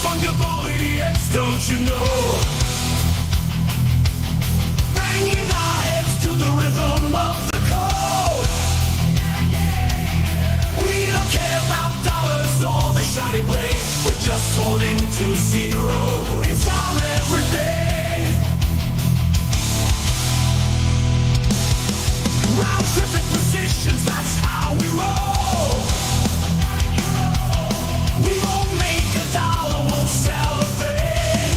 fungibility, don't you know? Banging our heads to the rhythm of the code. We don't care about dollars or the shiny blade. We're just holding to zero. It's our everyday. Round tripping positions, that's how we roll. We won't make a dollar, won't celebrate.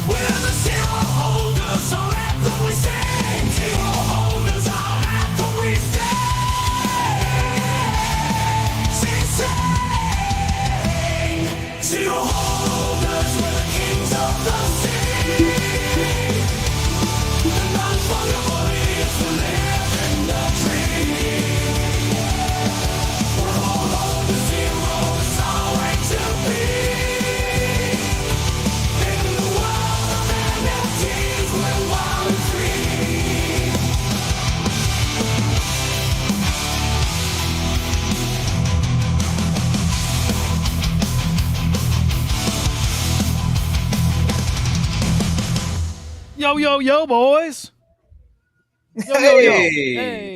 We're the zero holders, our anthem we sing. Zero holders, our anthem we sing. Zero holders, we're the kings of the sea. The non-fungibility is the living the dream. We're all on the zero, it's our way to be. In the world of NFTs, we're wild and free. Yo, yo, yo, boys. Yo, yo, yo. Hey.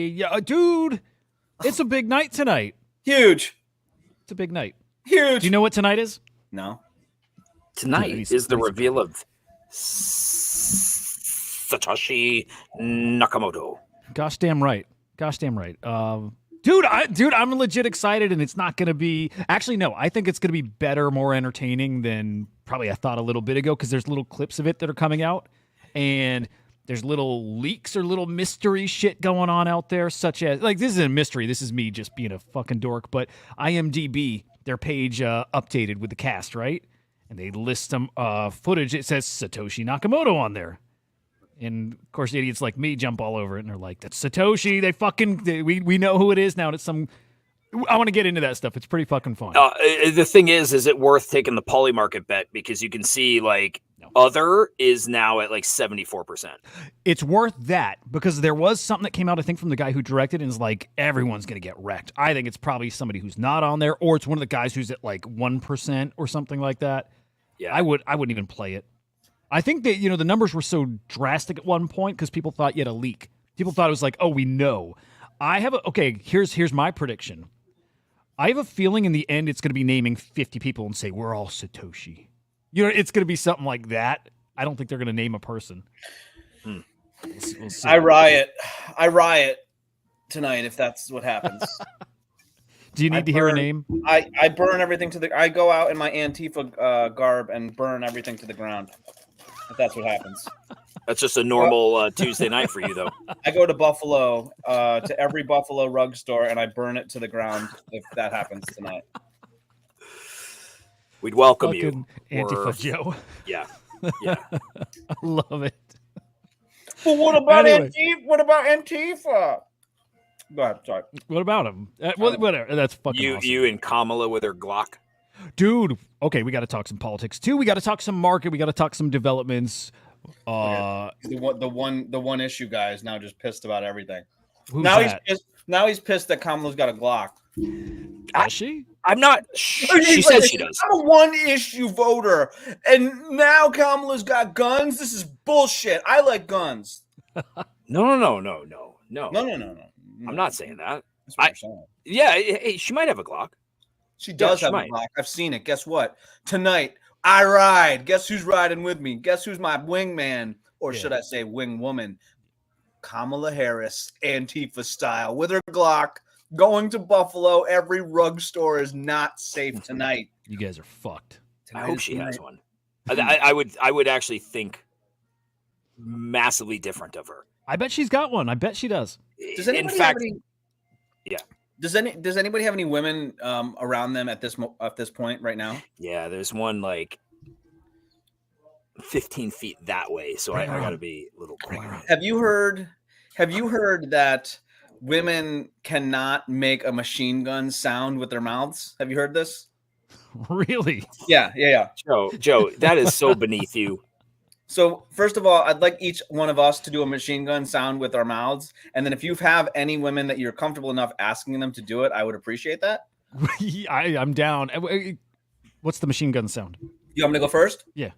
Yeah, dude, it's a big night tonight. Huge. It's a big night. Huge. Do you know what tonight is? No. Tonight is the reveal of Satoshi Nakamoto. Gosh damn right. Dude, I'm legit excited, and it's not going to be... Actually, no, I think it's going to be better, more entertaining than probably I thought a little bit ago, because there's little clips of it that are coming out, and there's little leaks or little mystery shit going on out there, such as... Like, this isn't a mystery. This is me just being a fucking dork, but IMDb, their page updated with the cast, right? And they list some footage. It says Satoshi Nakamoto on there. And, of course, idiots like me jump all over it, and they're like, that's Satoshi. We know who it is now. And it's some... I want to get into that stuff. It's pretty fucking fun. The thing is it worth taking the polymarket bet? Because you can see, like, other is now at, like, 74%. It's worth that, because there was something that came out, I think, from the guy who directed, and is like, everyone's going to get wrecked. I think it's probably somebody who's not on there, or it's one of the guys who's at, like, 1% or something like that. Yeah. I wouldn't even play it. I think that, the numbers were so drastic at one point because people thought you had a leak. People thought it was like, oh, we know. Here's my prediction. I have a feeling in the end it's going to be naming 50 people and say, we're all Satoshi. It's going to be something like that. I don't think they're going to name a person. Hmm. We'll see. I riot tonight if that's what happens. Do you need to hear a name? I burn everything I go out in my Antifa garb and burn everything to the ground. If that's what happens. That's just a normal Tuesday night for you, though. I go to Buffalo, to every Buffalo rug store, and I burn it to the ground if that happens tonight. We'd welcome Fucking you. Antifa Joe. Yeah. I love it. But what about Anyway. Antifa? What about Antifa? Go ahead, sorry. What about him? Whatever. That's fucking awesome. You and Kamala with her Glock. Dude, okay, we got to talk some politics too. We got to talk some market. We got to talk some developments. The one issue guy is now just pissed about everything. Who's Now that? he's pissed that Kamala's got a Glock. Does she? I'm not. She says she does. I'm a one-issue voter, and now Kamala's got guns. This is bullshit. I like guns. No. No. I'm not saying that. That's what you're saying. Yeah, hey, she might have a Glock. She does she have might. a Glock. I've seen it. Guess what? Tonight, I ride. Guess who's riding with me? Guess who's my wingman? Or should I say wing woman? Kamala Harris, Antifa style, with her Glock, going to Buffalo. Every rug store is not safe tonight. You guys are fucked. I hope she has one. I would actually think massively different of her. I bet she's got one. I bet she does. Does anybody In fact, have any, yeah. Does anybody have any women around them at this point right now? Yeah, there's one like 15 feet that way, so I got to be a little quicker. Have you heard that women cannot make a machine gun sound with their mouths? Have you heard this? Really? Yeah. Joe, that is so beneath you. So first of all, I'd like each one of us to do a machine gun sound with our mouths. And then if you have any women that you're comfortable enough asking them to do it, I would appreciate that. I'm down. What's the machine gun sound? You want me to go first? Yeah.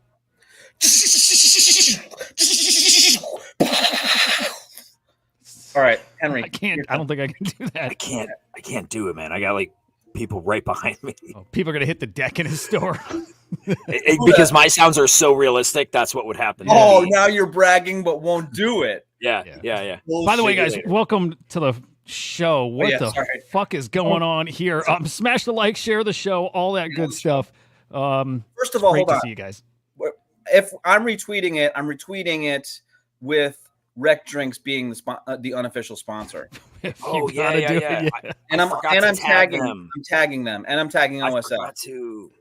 All right, Henry. I don't think I can do that. I can't do it, man. I got like people right behind me. Oh, people are gonna hit the deck in his store. Because my sounds are so realistic. That's what would happen. Oh, now you're bragging, but won't do it. Yeah. By the way, guys, welcome to the show. What the sorry. fuck is going on here? Smash the like, share the show, all that good stuff. First of all, great hold to on. see you guys. If I'm retweeting it with Rec Drinks being the unofficial sponsor. If Oh, you gotta do it, yeah. And I'm forgot to tag them. I'm tagging them, and I'm tagging I OSF. forgot to.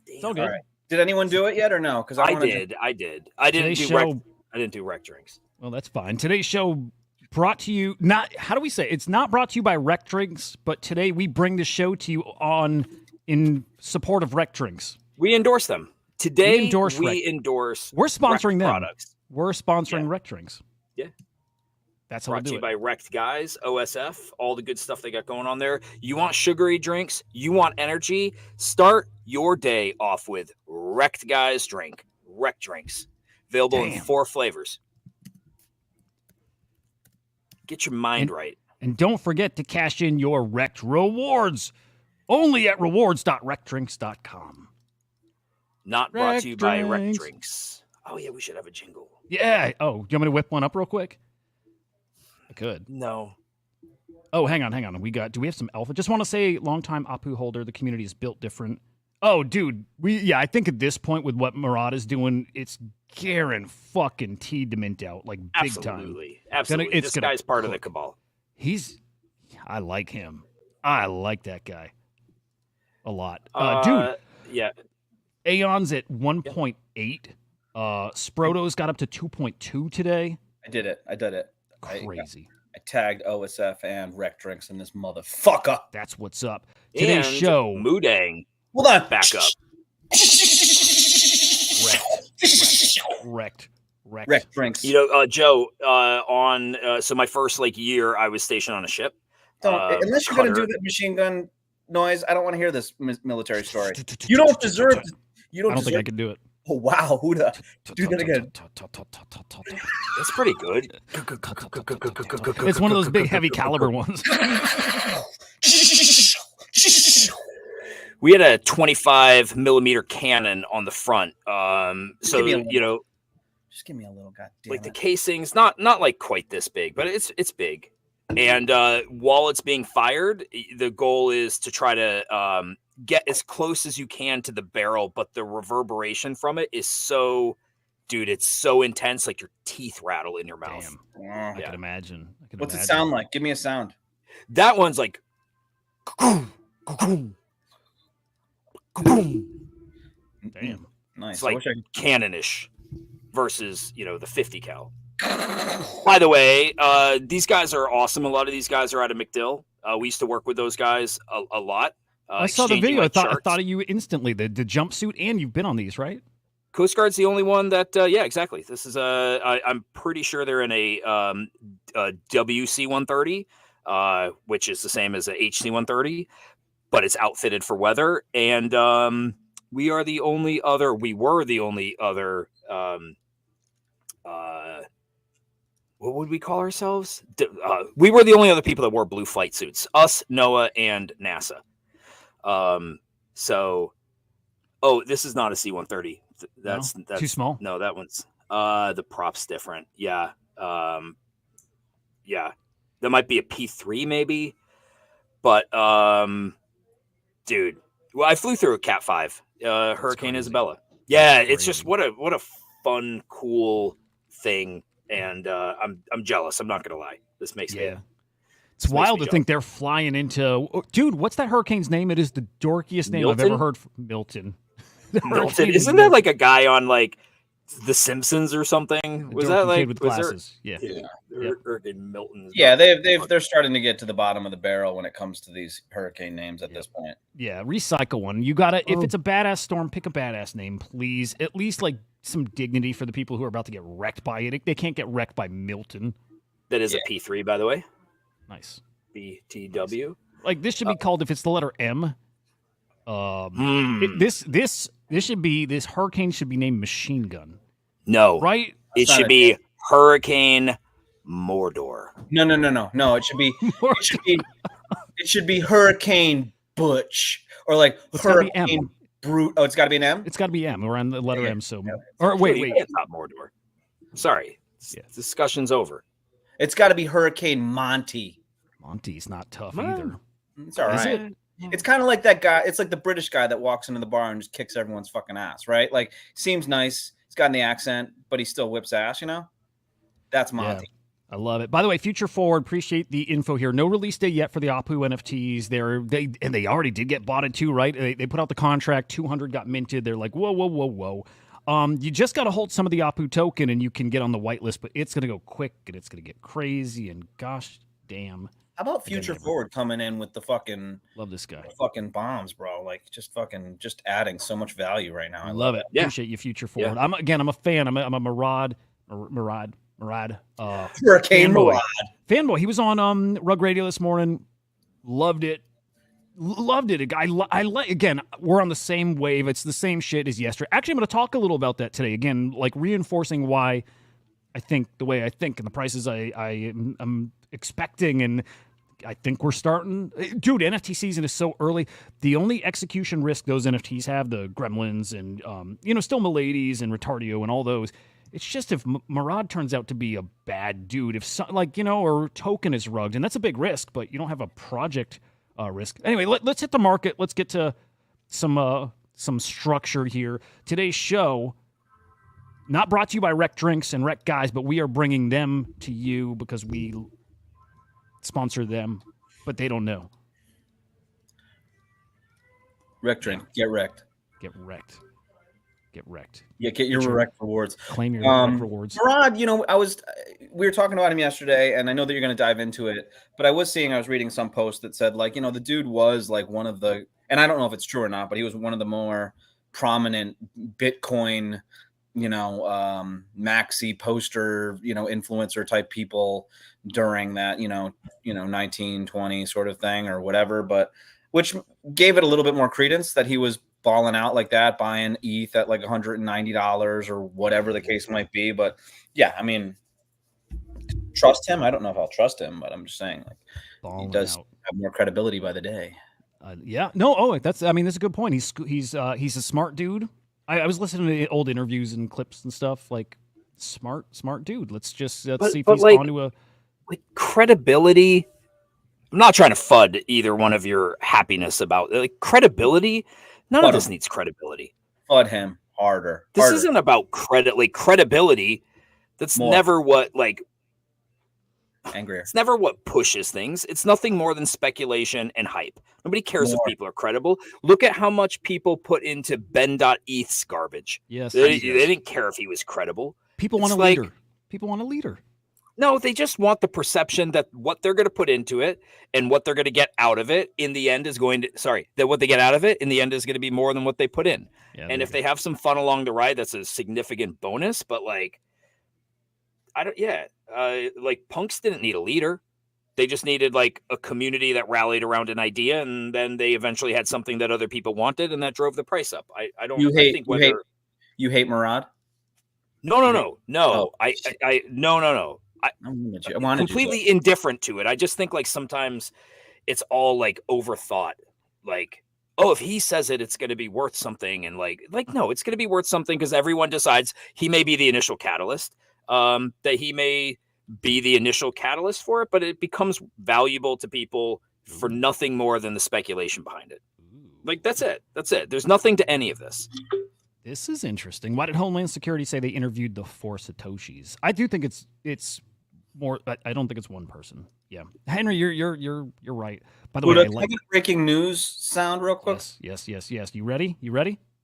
It's all Damn. good. All right. Did anyone do it yet or no? Because I did. I didn't Today's do show- I didn't do rec drinks. Well, that's fine. Today's show brought to you not how do we say it's not brought to you by Rec Drinks, but today we bring the show to you in support of Rec Drinks. We endorse them. Today We endorse we endorse We're sponsoring Rec them. products. We're sponsoring Yeah. Rec Drinks. Yeah. That's how we Brought to do you it. by Wrecked Guys, OSF, all the good stuff they got going on there. You want sugary drinks? You want energy? Start your day off with Wrecked Guys drink. Wreck Drinks. Available in Damn. 4 flavors. Get your mind right. And don't forget to cash in your Wrecked rewards only at rewards.recdrinks.com. Not brought Wreck to you by Wreck Drinks. Drinks. Oh, yeah, we should have a jingle. Yeah. Oh, do you want me to whip one up real quick? I could. No. Oh, hang on. Do we have some alpha? Just want to say, longtime Apu holder, the community is built different. Oh, dude. I think at this point with what Murad is doing, it's guaranteed to mint out, like big time. Absolutely. It's This gonna guy's part of the cook. cabal. I like him. I like that guy a lot. Dude, Yeah. Aeon's at 1.8. Sproto's got up to 2.2 today. I did it. Crazy. I tagged OSF and Rec Drinks in this motherfucker. That's what's up. Today's And show. Moodang. Hold on. Back up. Wrecked. Rec Drinks. You know, Joe, so my first year I was stationed on a ship. Unless you're going to do Cutter. that machine gun noise, I don't want to hear this military story. You don't deserve. You I don't don't think I deserve. could do it. Oh wow, Hudah. Do that again. It's pretty good. It's one of those big, heavy caliber ones. We had a 25 millimeter cannon on the front. So Give me a you know, Just give me a little goddamn. like the casing's not like quite this big, but it's big. And while it's being fired, the goal is to try to get as close as you can to the barrel, but the reverberation from it is so, dude, it's so intense, like your teeth rattle in your mouth. Damn. I can imagine. What's it sound like? Give me a sound. That one's like, Damn. Nice. it's I like wish I- cannonish versus the 50 cal. By the way, these guys are awesome. A lot of these guys are out of McDill. We used to work with those guys a lot. I saw the exchanging, video. I charts. thought of you instantly. The jumpsuit, and you've been on these, right? Coast Guard's the only one that, yeah, exactly. This is I'm pretty sure they're in a WC-130, which is the same as a HC-130, but it's outfitted for weather. And we were the only other, what would we call ourselves? We were the only other people that wore blue flight suits. Us, NOAA, and NASA. This is not a C-130. That's too small. No, that one's the prop's different. Yeah. Yeah. That might be a P3 maybe. But dude, well, I flew through a Cat 5, Hurricane crazy. Isabella. Yeah, That's it's just crazy. what a fun, cool thing. And I'm jealous. I'm not gonna lie. This makes me. Yeah. It's makes wild me to think they're flying into. Dude, what's that hurricane's name? It is the dorkiest name I've Milton? ever heard. Milton. Milton. Hurricane Isn't there like a guy on like The Simpsons or something? Was that dorky like kid with was there- glasses? Yeah. Hurricane Milton? Yeah, they're starting to get to the bottom of the barrel when it comes to these hurricane names at this point. Yeah, recycle one. You gotta. If it's a badass storm, pick a badass name, please. At least like some dignity for the people who are about to get wrecked by it. They can't get wrecked by Milton. That is a P3, by the way. Nice. BTW. Like this should be called, if it's the letter M, This hurricane should be named Machine Gun, No, right? it should be Hurricane Mordor. No. It should be Hurricane Butch or like It's gotta be Hurricane M. Brute. Oh, it's got to be an M. It's got to be M. We're on the letter M. So, Yeah. or wait. It's not Mordor. Sorry, discussion's over. It's got to be Hurricane Monty. Monty's not tough Well, either. It's all Is right. it? It's kind of like that guy. It's like the British guy that walks into the bar and just kicks everyone's fucking ass, right? Like, seems nice. He's got the accent, but he still whips ass, you know? That's Monty. Yeah. I love it. By the way, Future Forward, appreciate the info here. No release date yet for the Apu NFTs. They already did get bought too, right? They put out the contract, 200 got minted. They're like, whoa. You just got to hold some of the Apu token and you can get on the whitelist, but it's going to go quick and it's going to get crazy and gosh damn. How about Future Forward coming in with the fucking Love this guy. fucking bombs, bro? Like just adding so much value right now. I love it. Yeah. Appreciate you, Future Forward. Yeah. I'm a fan. I'm a Murad. Hurricane fanboy. Murad. Fanboy. He was on Rug Radio this morning. Loved it. Again, we're on the same wave. It's the same shit as yesterday. Actually, I'm going to talk a little about that today. Again, like reinforcing why I think the way I think and the prices I'm expecting, and I think we're starting. Dude, NFT season is so early. The only execution risk those NFTs have, the Gremlins and still Miladies and Retardio and all those. It's just if Murad turns out to be a bad dude, if or token is rugged, and that's a big risk, but you don't have a project risk. Anyway, let's hit the market. Let's get to some structure here. Today's show, not brought to you by Rec Drinks and Rec Guys, but we are bringing them to you because we sponsor them, but they don't know. Wreck drink. Get wrecked. Get wrecked. Yeah, get your wreck rewards. Claim your wreck rewards. Murad, we were talking about him yesterday, and I know that you're going to dive into it, but I was reading some post that said, like, the dude was like one of the, and I don't know if it's true or not, but he was one of the more prominent Bitcoin, maxi poster, influencer type people during that, 1920 sort of thing or whatever, but which gave it a little bit more credence that he was balling out like that, buying ETH at like $190 or whatever the case might be. But yeah, I mean, trust him. I don't know if I'll trust him, but I'm just saying, like, he does have more credibility by the day. That's a good point. He's a smart dude. I was listening to old interviews and clips and stuff. Like, smart dude. Let's see if he's onto a credibility. I'm not trying to FUD either one of your happiness about credibility. None of this needs credibility. FUD him harder. This isn't about credibility. That's never what angrier. It's never what pushes things. It's nothing more than speculation and hype. Nobody cares if people are credible. Look at how much people put into Ben.ETH's garbage. Yes. They didn't care if he was credible. People want a leader. People want a leader. No, they just want the perception that what they're going to put into it and what they're going to get out of it in the end is that what they get out of it in the end is going to be more than what they put in. Yeah, and if they have some fun along the ride, that's a significant bonus. But punks didn't need a leader. They just needed like a community that rallied around an idea, and then they eventually had something that other people wanted, and that drove the price up. You hate Murad? No. Oh, No. I'm completely indifferent to it. I just think like sometimes it's all like overthought. Like, oh, if he says it, it's going to be worth something. And no, it's going to be worth something because everyone decides he may be the initial catalyst, that he may be the initial catalyst for it, but it becomes valuable to people for nothing more than the speculation behind it. Like, that's it. There's nothing to any of this. This is interesting. Why did Homeland Security say they interviewed the 4 Satoshis? I do think it's more. I don't think it's one person. Yeah, Henry, you're right. By the way, I get breaking news sound real quick. Yes. You ready?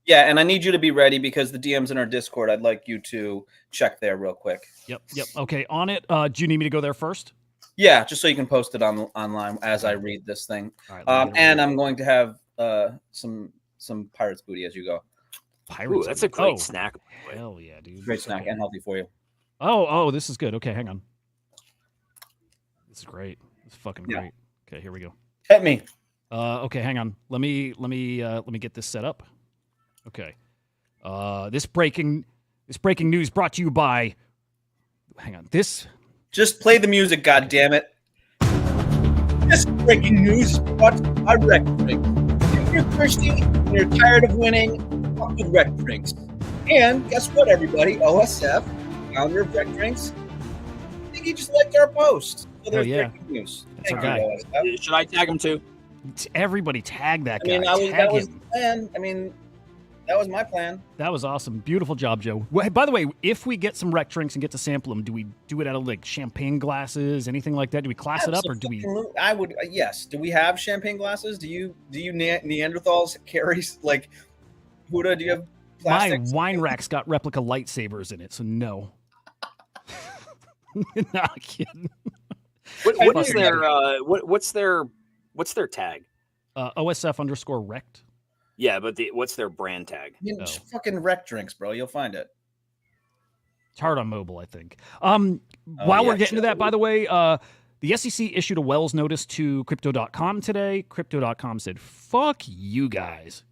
Yeah, and I need you to be ready because the DMs in our Discord. I'd like you to check there real quick. Yep. Okay, on it. Do you need me to go there first? Yeah, just so you can post it online as I read this thing. All right, and I'm going to have some Pirates booty as you go. Ooh, that's a great snack. Hell yeah, dude. Great snack and healthy for you. Oh, this is good. Okay, hang on. This is great. It's fucking great. Okay, here we go. Hit me. Okay, hang on. Let me get this set up. Okay. This breaking news brought to you by. Hang on. Just play the music, goddammit. This breaking news is brought to you by Rec Drinks. If you're thirsty and you're tired of winning, fuck with Rec Drinks. And guess what, everybody? OSF, founder of Rec Drinks, I think he just liked our post. So there's breaking news. That's Thank our you, guy. OSF. Should I tag him too? Everybody tag that guy. I mean, Tag that was him. the plan. I mean, that was my plan. That was awesome. Beautiful job, Joe. Well, by the way, if we get some rec drinks and get to sample them, do we do it out of like champagne glasses, anything like that? Do we class it up, or do we? I would. Yes. Do we have champagne glasses? Do you Neanderthals carry like Hudah? Do you have plastic? My wine rack's got replica lightsabers in it, so no. Not kidding. What's their tag? OSF_rect. Yeah, but what's their brand tag? Just fucking Rec Drinks, bro. You'll find it. It's hard on mobile, I think. While we're getting to that, by the way, the SEC issued a Wells notice to Crypto.com today. Crypto.com said, "Fuck you guys."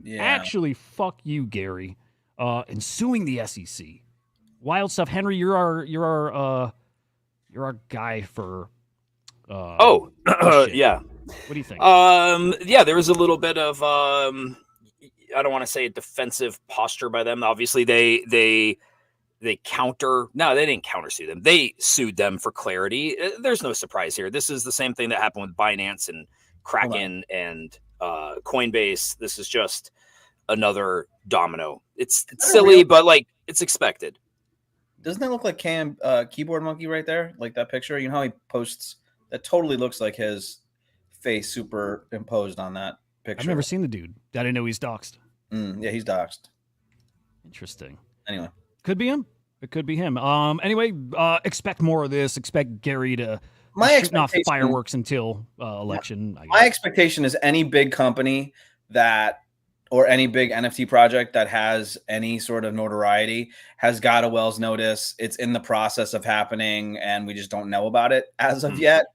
Yeah. Actually, fuck you, Gary, and suing the SEC. Wild stuff, Henry. You're our guy for. Yeah. What do you think? Yeah, there was a little bit of I don't want to say a defensive posture by them. Obviously, they didn't countersue them. They sued them for clarity. There's no surprise here. This is the same thing that happened with Binance and Kraken and Coinbase. This is just another domino. It's silly, but like it's expected. Doesn't that look like Keyboard Monkey right there? Like that picture? You know how he posts? That totally looks like his face superimposed on that picture. I've never seen the dude. I didn't know he's doxxed. Yeah, he's doxxed. Interesting. Anyway. Could be him. It could be him. Anyway, expect more of this. Expect Gary to shooting off fireworks until election. My expectation is any big company or any big NFT project that has any sort of notoriety has got a Wells notice. It's in the process of happening, and we just don't know about it as of yet.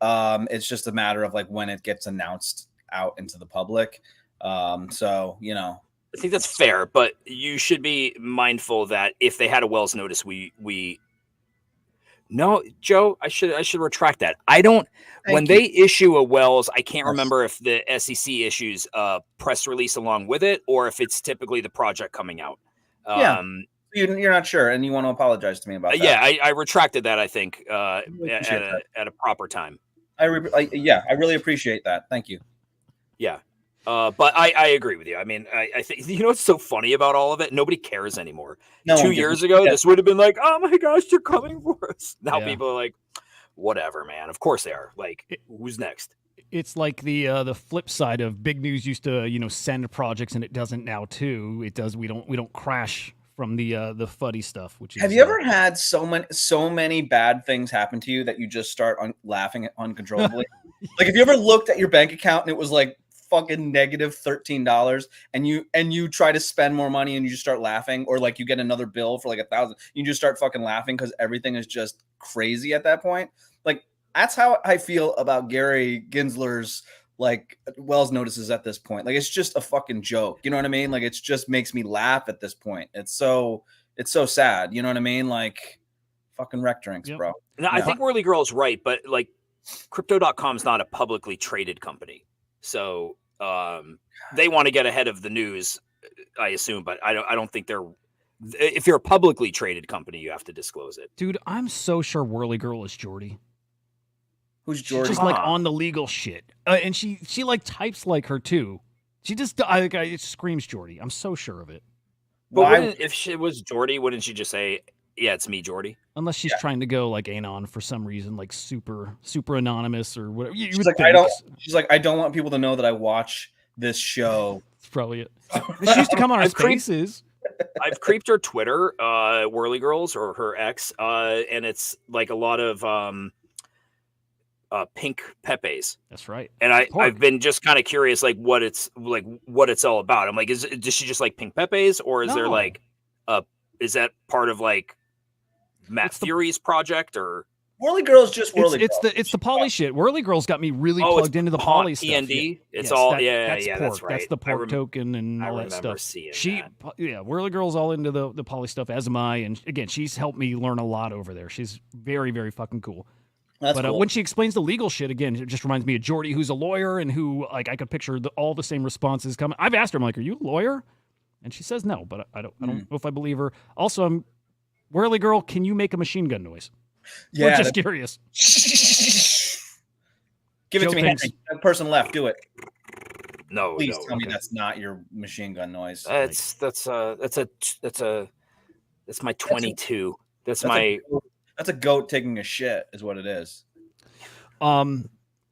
It's just a matter of like when it gets announced out into the public. So, you know, I think that's fair, but you should be mindful that if they had a Wells notice, no, Joe, I should retract that. They issue a Wells, I can't remember if the SEC issues a press release along with it, or if it's typically the project coming out. You're not sure, and you want to apologize to me about that. Yeah, I retracted that, I think, at a proper time. I really appreciate that. Thank you. Yeah. But I agree with you. I mean, I think, you know what's so funny about all of it? Nobody cares anymore. 2 years ago, this would have been like, oh my gosh, they're coming for us. Now people are like, whatever, man. Of course they are. Like, who's next? It's like the flip side of big news used to, send projects, and it doesn't now too. It does. We don't crash from the fuddy stuff. Which is, have you ever had so many bad things happen to you that you just start laughing uncontrollably? Like, have you ever looked at your bank account and it was like fucking negative $13, and you try to spend more money and you just start laughing, or like you get another bill for like $1,000, you just start fucking laughing because everything is just crazy at that point? Like, that's how I feel about Gary Gensler's like Wells notices at this point. Like, it's just a fucking joke. You know what I mean? Like, it just makes me laugh at this point. It's so sad. You know what I mean? Like, fucking Rec Drinks, bro. No, I think Whirly Girl's right, but like Crypto.com is not a publicly traded company. So they want to get ahead of the news, I assume, but I don't think they're. If you're a publicly traded company, you have to disclose it. Dude, I'm so sure Whirly Girl is Jordy. Who's Jordy? She's just like on the legal shit, and she like types like her too. She just it screams Jordy. I'm so sure of it. But if she was Jordy, wouldn't she just say, "Yeah, it's me, Jordy"? Unless she's trying to go like Aeon for some reason, like super anonymous or whatever. She's like, I don't want people to know that I watch this show. That's probably it. She used to come on our Spaces. I've creeped her Twitter, Whirly Girls or her ex, and it's like a lot of pink Pepes. That's right. And I've been just kind of curious, like what it's all about. I'm like, does she just like pink Pepes, or is there like is that part of like Matt Fury's project? Or Whirly Girl's just Whirly It's Girl. the poly shit. Whirly Girl's got me really Oh, plugged into the poly stuff. PND. Yeah. It's Yes, all that's yeah. pork. That's right. That's the pork token and I all that remember stuff. seeing that. Whirly Girl's all into the poly stuff, as am I. And again, she's helped me learn a lot over there. She's very, very fucking cool. That's But cool. when she explains the legal shit again, it just reminds me of Jordy, who's a lawyer, and who like I could picture all the same responses coming. I've asked her, I'm like, "Are you a lawyer?" And she says no, but I don't know if I believe her. Also, Whirly Girl, can you make a machine gun noise? Yeah, We're just curious. Give it Joe to me, thinks- Henry. That person left. Do it. No, Please no. tell me that's not your machine gun noise. That's my 22. That's That's a goat taking a shit, is what it is.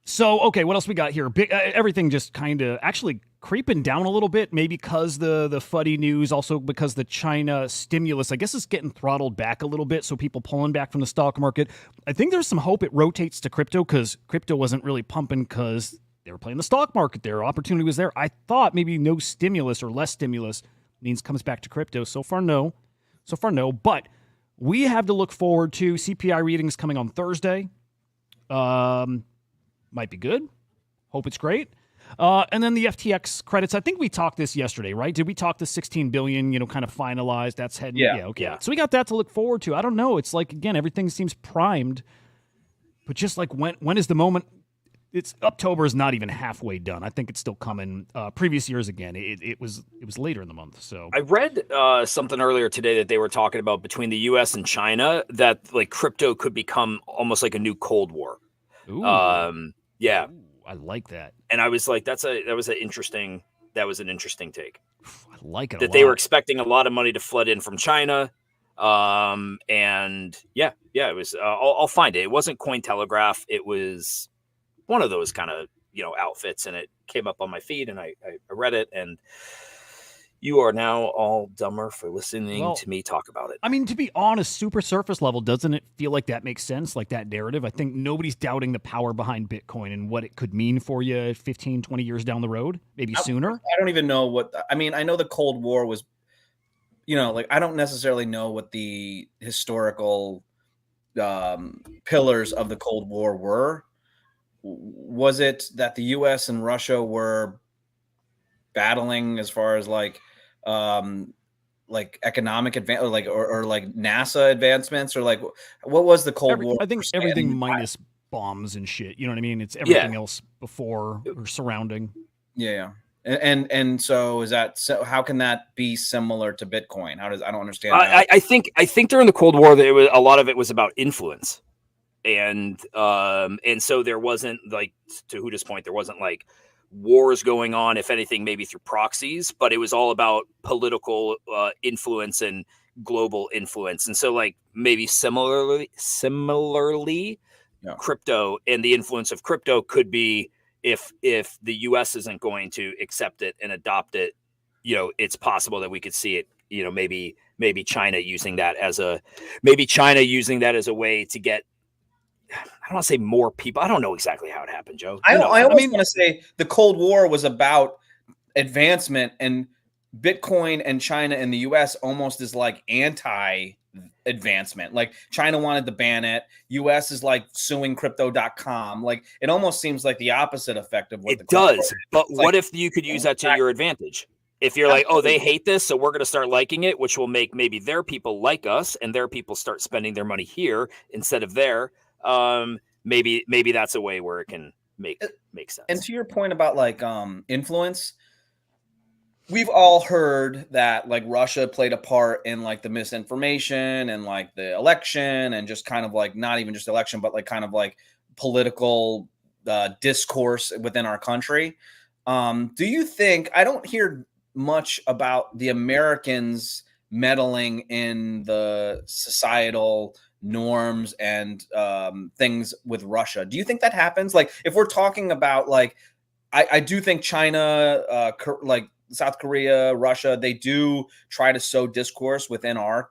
So okay, what else we got here? Everything just kind of actually creeping down a little bit, maybe because the fuddy news, also because the China stimulus, I guess, is getting throttled back a little bit. So people pulling back from the stock market. I think there's some hope it rotates to crypto because crypto wasn't really pumping because they were playing the stock market there. Opportunity was there. I thought maybe no stimulus or less stimulus means comes back to crypto. So far, no. But we have to look forward to CPI readings coming on Thursday. Might be good. Hope it's great. And then the FTX credits. I think we talked this yesterday, right? Did we talk the 16 billion, kind of finalized? That's heading. Yeah. Okay. Yeah. So we got that to look forward to. I don't know. It's like, again, everything seems primed, but just like when is the moment? It's October is not even halfway done. I think it's still coming. Previous years again, it was later in the month. So I read something earlier today that they were talking about between the U.S. and China that like crypto could become almost like a new Cold War. Ooh. Yeah. Ooh, I like that. And I was like, that was an interesting take. I like it. That they were expecting a lot of money to flood in from China. And it was. I'll find it. It wasn't Cointelegraph. It was one of those kind of outfits, and it came up on my feed, and I read it, and you are now all dumber for listening to me talk about it. I mean, to be honest, super surface level, doesn't it feel like that makes sense, like that narrative? I think nobody's doubting the power behind Bitcoin and what it could mean for you 15, 20 years down the road, maybe sooner. I don't even know I know the Cold War was, I don't necessarily know what the historical pillars of the Cold War were. Was it that the U.S. and Russia were battling as far as like economic advance or like NASA advancements, or like what was the Cold War? I think everything minus bombs and shit. You know what I mean? It's everything else before or surrounding. Yeah. And so how can that be similar to Bitcoin? I don't understand. I think during the Cold War, there was a lot of it was about influence. And so there wasn't, like, to Hudah's point, there wasn't like wars going on, if anything, maybe through proxies, but it was all about political influence and global influence. And so like maybe similarly, crypto and the influence of crypto could be if the US isn't going to accept it and adopt it, it's possible that we could see it, maybe China using that as a way to get, I don't want to say more people. I don't know exactly how it happened, Joe. I always want to say the Cold War was about advancement, and Bitcoin and China and the US almost is like anti-advancement. Like China wanted to ban it. US is like suing crypto.com. Like it almost seems like the opposite effect of what it does. But what if you could use that to your advantage? If you're like, oh, they hate this, so we're going to start liking it, which will make maybe their people like us and their people start spending their money here instead of there. Maybe that's a way where it can make sense. And to your point about like influence, we've all heard that like Russia played a part in like the misinformation and like the election, and just kind of like not even just election, but like kind of like political discourse within our country. Do you think, I don't hear much about the Americans meddling in the societal norms and things with Russia. Do you think that happens? Like if we're talking about like, I do think China, like South Korea, Russia, they do try to sow discourse within our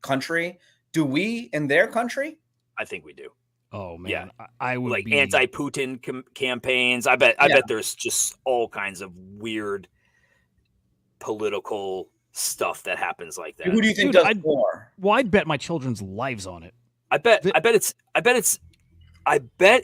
country. Do we in their country? I think we do. Oh man, yeah. I would like be... anti-Putin campaigns. I bet there's just all kinds of weird political stuff that happens like that. Who do you think does more? Well, I'd bet my children's lives on it. I bet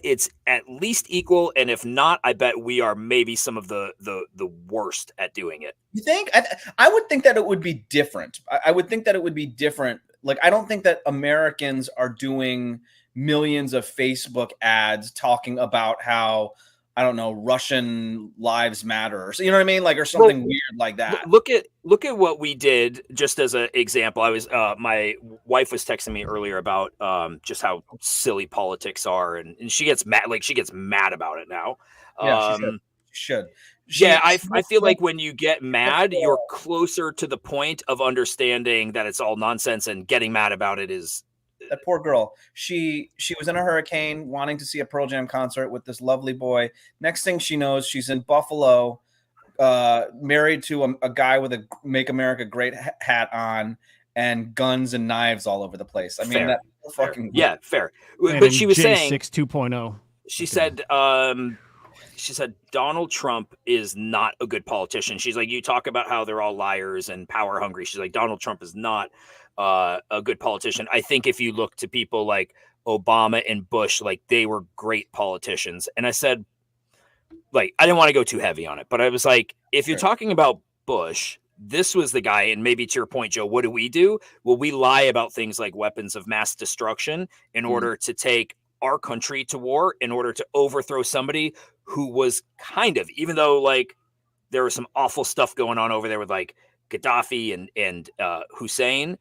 it's at least equal, and if not, I bet we are maybe some of the worst at doing it. You think? I would think that it would be different. I would think that it would be different. Like, I don't think that Americans are doing millions of Facebook ads talking about how, I don't know, Russian lives matter, or so, you know what I mean, like, or something weird like that. Look at what we did. Just as an example, I was my wife was texting me earlier about just how silly politics are, and she gets mad. Like, she gets mad about it now. Yeah, she should. I feel like when you get mad, you're closer to the point of understanding that it's all nonsense, and getting mad about it is. That poor girl. She was in a hurricane wanting to see a Pearl Jam concert with this lovely boy. Next thing she knows, she's in Buffalo, married to a guy with a Make America Great hat on, and guns and knives all over the place. I mean, that's fucking fair. And but she was saying J6 2.0. She said Donald Trump is not a good politician. She's like, you talk about how they're all liars and power hungry. She's like, Donald Trump is not a good politician. I think if you look to people like Obama and Bush, like, they were great politicians. And I said, like, I didn't want to go too heavy on it, but I was like, if you're talking about Bush, this was the guy. And maybe to your point, Joe, what do? Well, we lie about things like weapons of mass destruction in order to take our country to war, in order to overthrow somebody who was kind of, even though, like, there was some awful stuff going on over there with, like, Gaddafi and Hussein,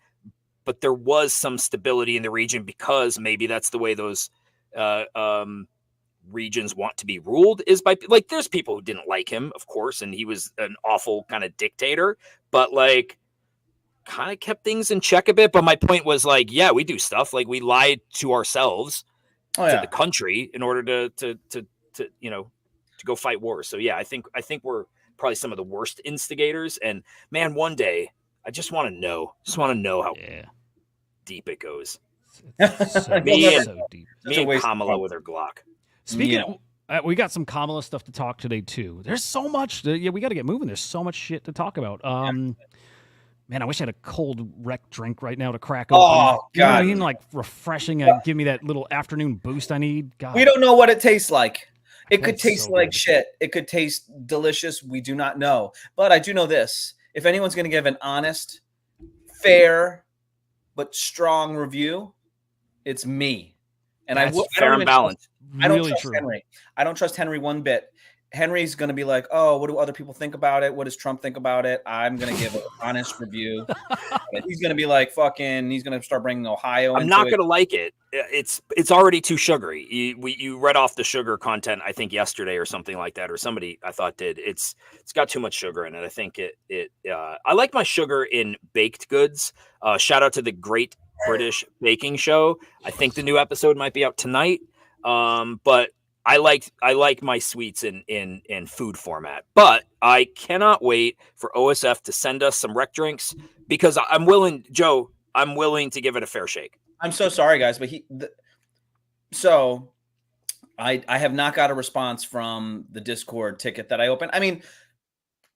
but there was some stability in the region because maybe that's the way those regions want to be ruled, is by, like, there's people who didn't like him, of course, and he was an awful kind of dictator, but, like, kind of kept things in check a bit. But my point was, like, yeah, we do stuff, like, we lie to ourselves, to the country, in order to go fight wars. So yeah, I think we're probably some of the worst instigators. And man, one day I just want to know how deep it goes. Me and Kamala with her Glock. Speaking of, we got some Kamala stuff to talk today too. There's so much. We got to get moving. There's so much shit to talk about. Man, I wish I had a cold rec drink right now to crack open. Oh, you know what I God. mean? Like, refreshing. Give me that little afternoon boost I need. God. We don't know what it tastes like. It could That's taste so like good. shit. It could taste delicious. We do not know. But I do know this. If anyone's going to give an honest, fair, but strong review, it's me. And That's Fair and balanced. I don't Really trust true. Henry. I don't trust Henry one bit. Henry's going to be like, oh, what do other people think about it? What does Trump think about it? I'm going to give an honest review. And he's going to be like, fucking, he's going to start bringing Ohio I'm not going to like it. It's already too sugary. You read off the sugar content, I think, yesterday or something like that, or somebody I thought did. It's got too much sugar in it. I think I like my sugar in baked goods. Shout out to the Great British Baking Show. I think the new episode might be out tonight. But I like my sweets in food format, but I cannot wait for OSF to send us some rec drinks, because I'm willing to give it a fair shake. I'm so sorry, guys, but so I have not got a response from the Discord ticket that I opened. I mean,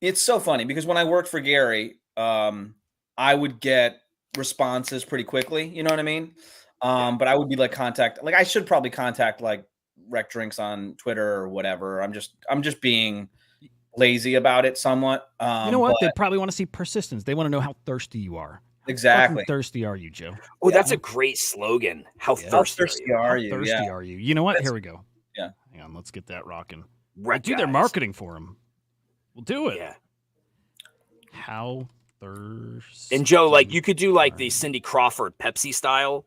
it's so funny because when I worked for Gary, I would get responses pretty quickly. You know what I mean? But I would be like I should probably contact like rec drinks on Twitter or whatever. I'm just being lazy about it somewhat. You know what? They probably want to see persistence. They want to know how thirsty you are. Exactly. How thirsty are you, Joe? Oh, that's a great slogan. How thirsty are How you? thirsty Yeah. are you? You know what? Here we go. Yeah. Hang on. Let's get that rocking. Rec Do their guys. marketing for them. We'll do it. Yeah. How thirsty. And Joe, like, you could do like the Cindy Crawford Pepsi style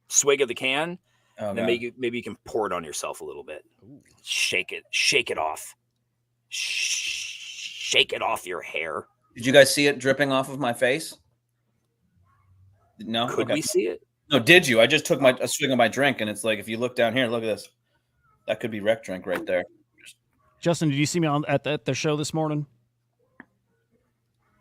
swig of the can. Oh, And then God. maybe you can pour it on yourself a little bit. Shake it off. Shake it off your hair. Did you guys see it dripping off of my face? No. Could Okay. we see it? No, did you? I just took a swig of my drink, and it's like, if you look down here, look at this. That could be rec drink right there. Justin, did you see me at the show this morning?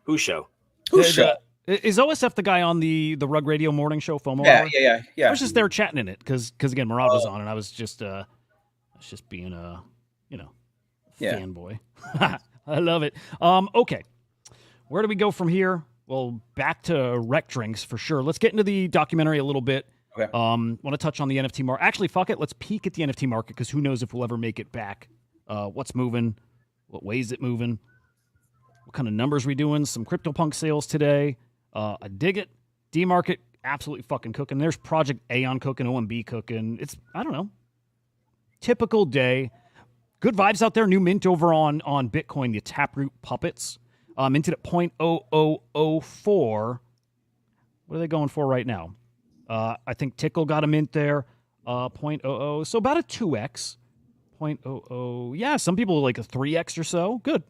Whose show? Who's show? Is OSF the guy on the Rug Radio morning show, FOMO Yeah, Hour? yeah. I was just there chatting in it because again, Murad was on, and I was just being a fanboy. I love it. Okay, where do we go from here? Well, back to rec drinks for sure. Let's get into the documentary a little bit. Okay. Want to touch on the NFT market. Actually, fuck it. Let's peek at the NFT market because who knows if we'll ever make it back. What's moving? What ways it moving? What kind of numbers we doing? Some CryptoPunk sales today. I dig it. D market absolutely fucking cooking. There's Project Aeon cooking, OMB cooking. It's, I don't know, typical day. Good vibes out there. New mint over on Bitcoin. The Taproot Puppets minted at 0.0004. What are they going for right now? I think Tickle got a mint there. 0.00. So about a 2x. 0.00. Yeah, some people like a 3x or so. Good.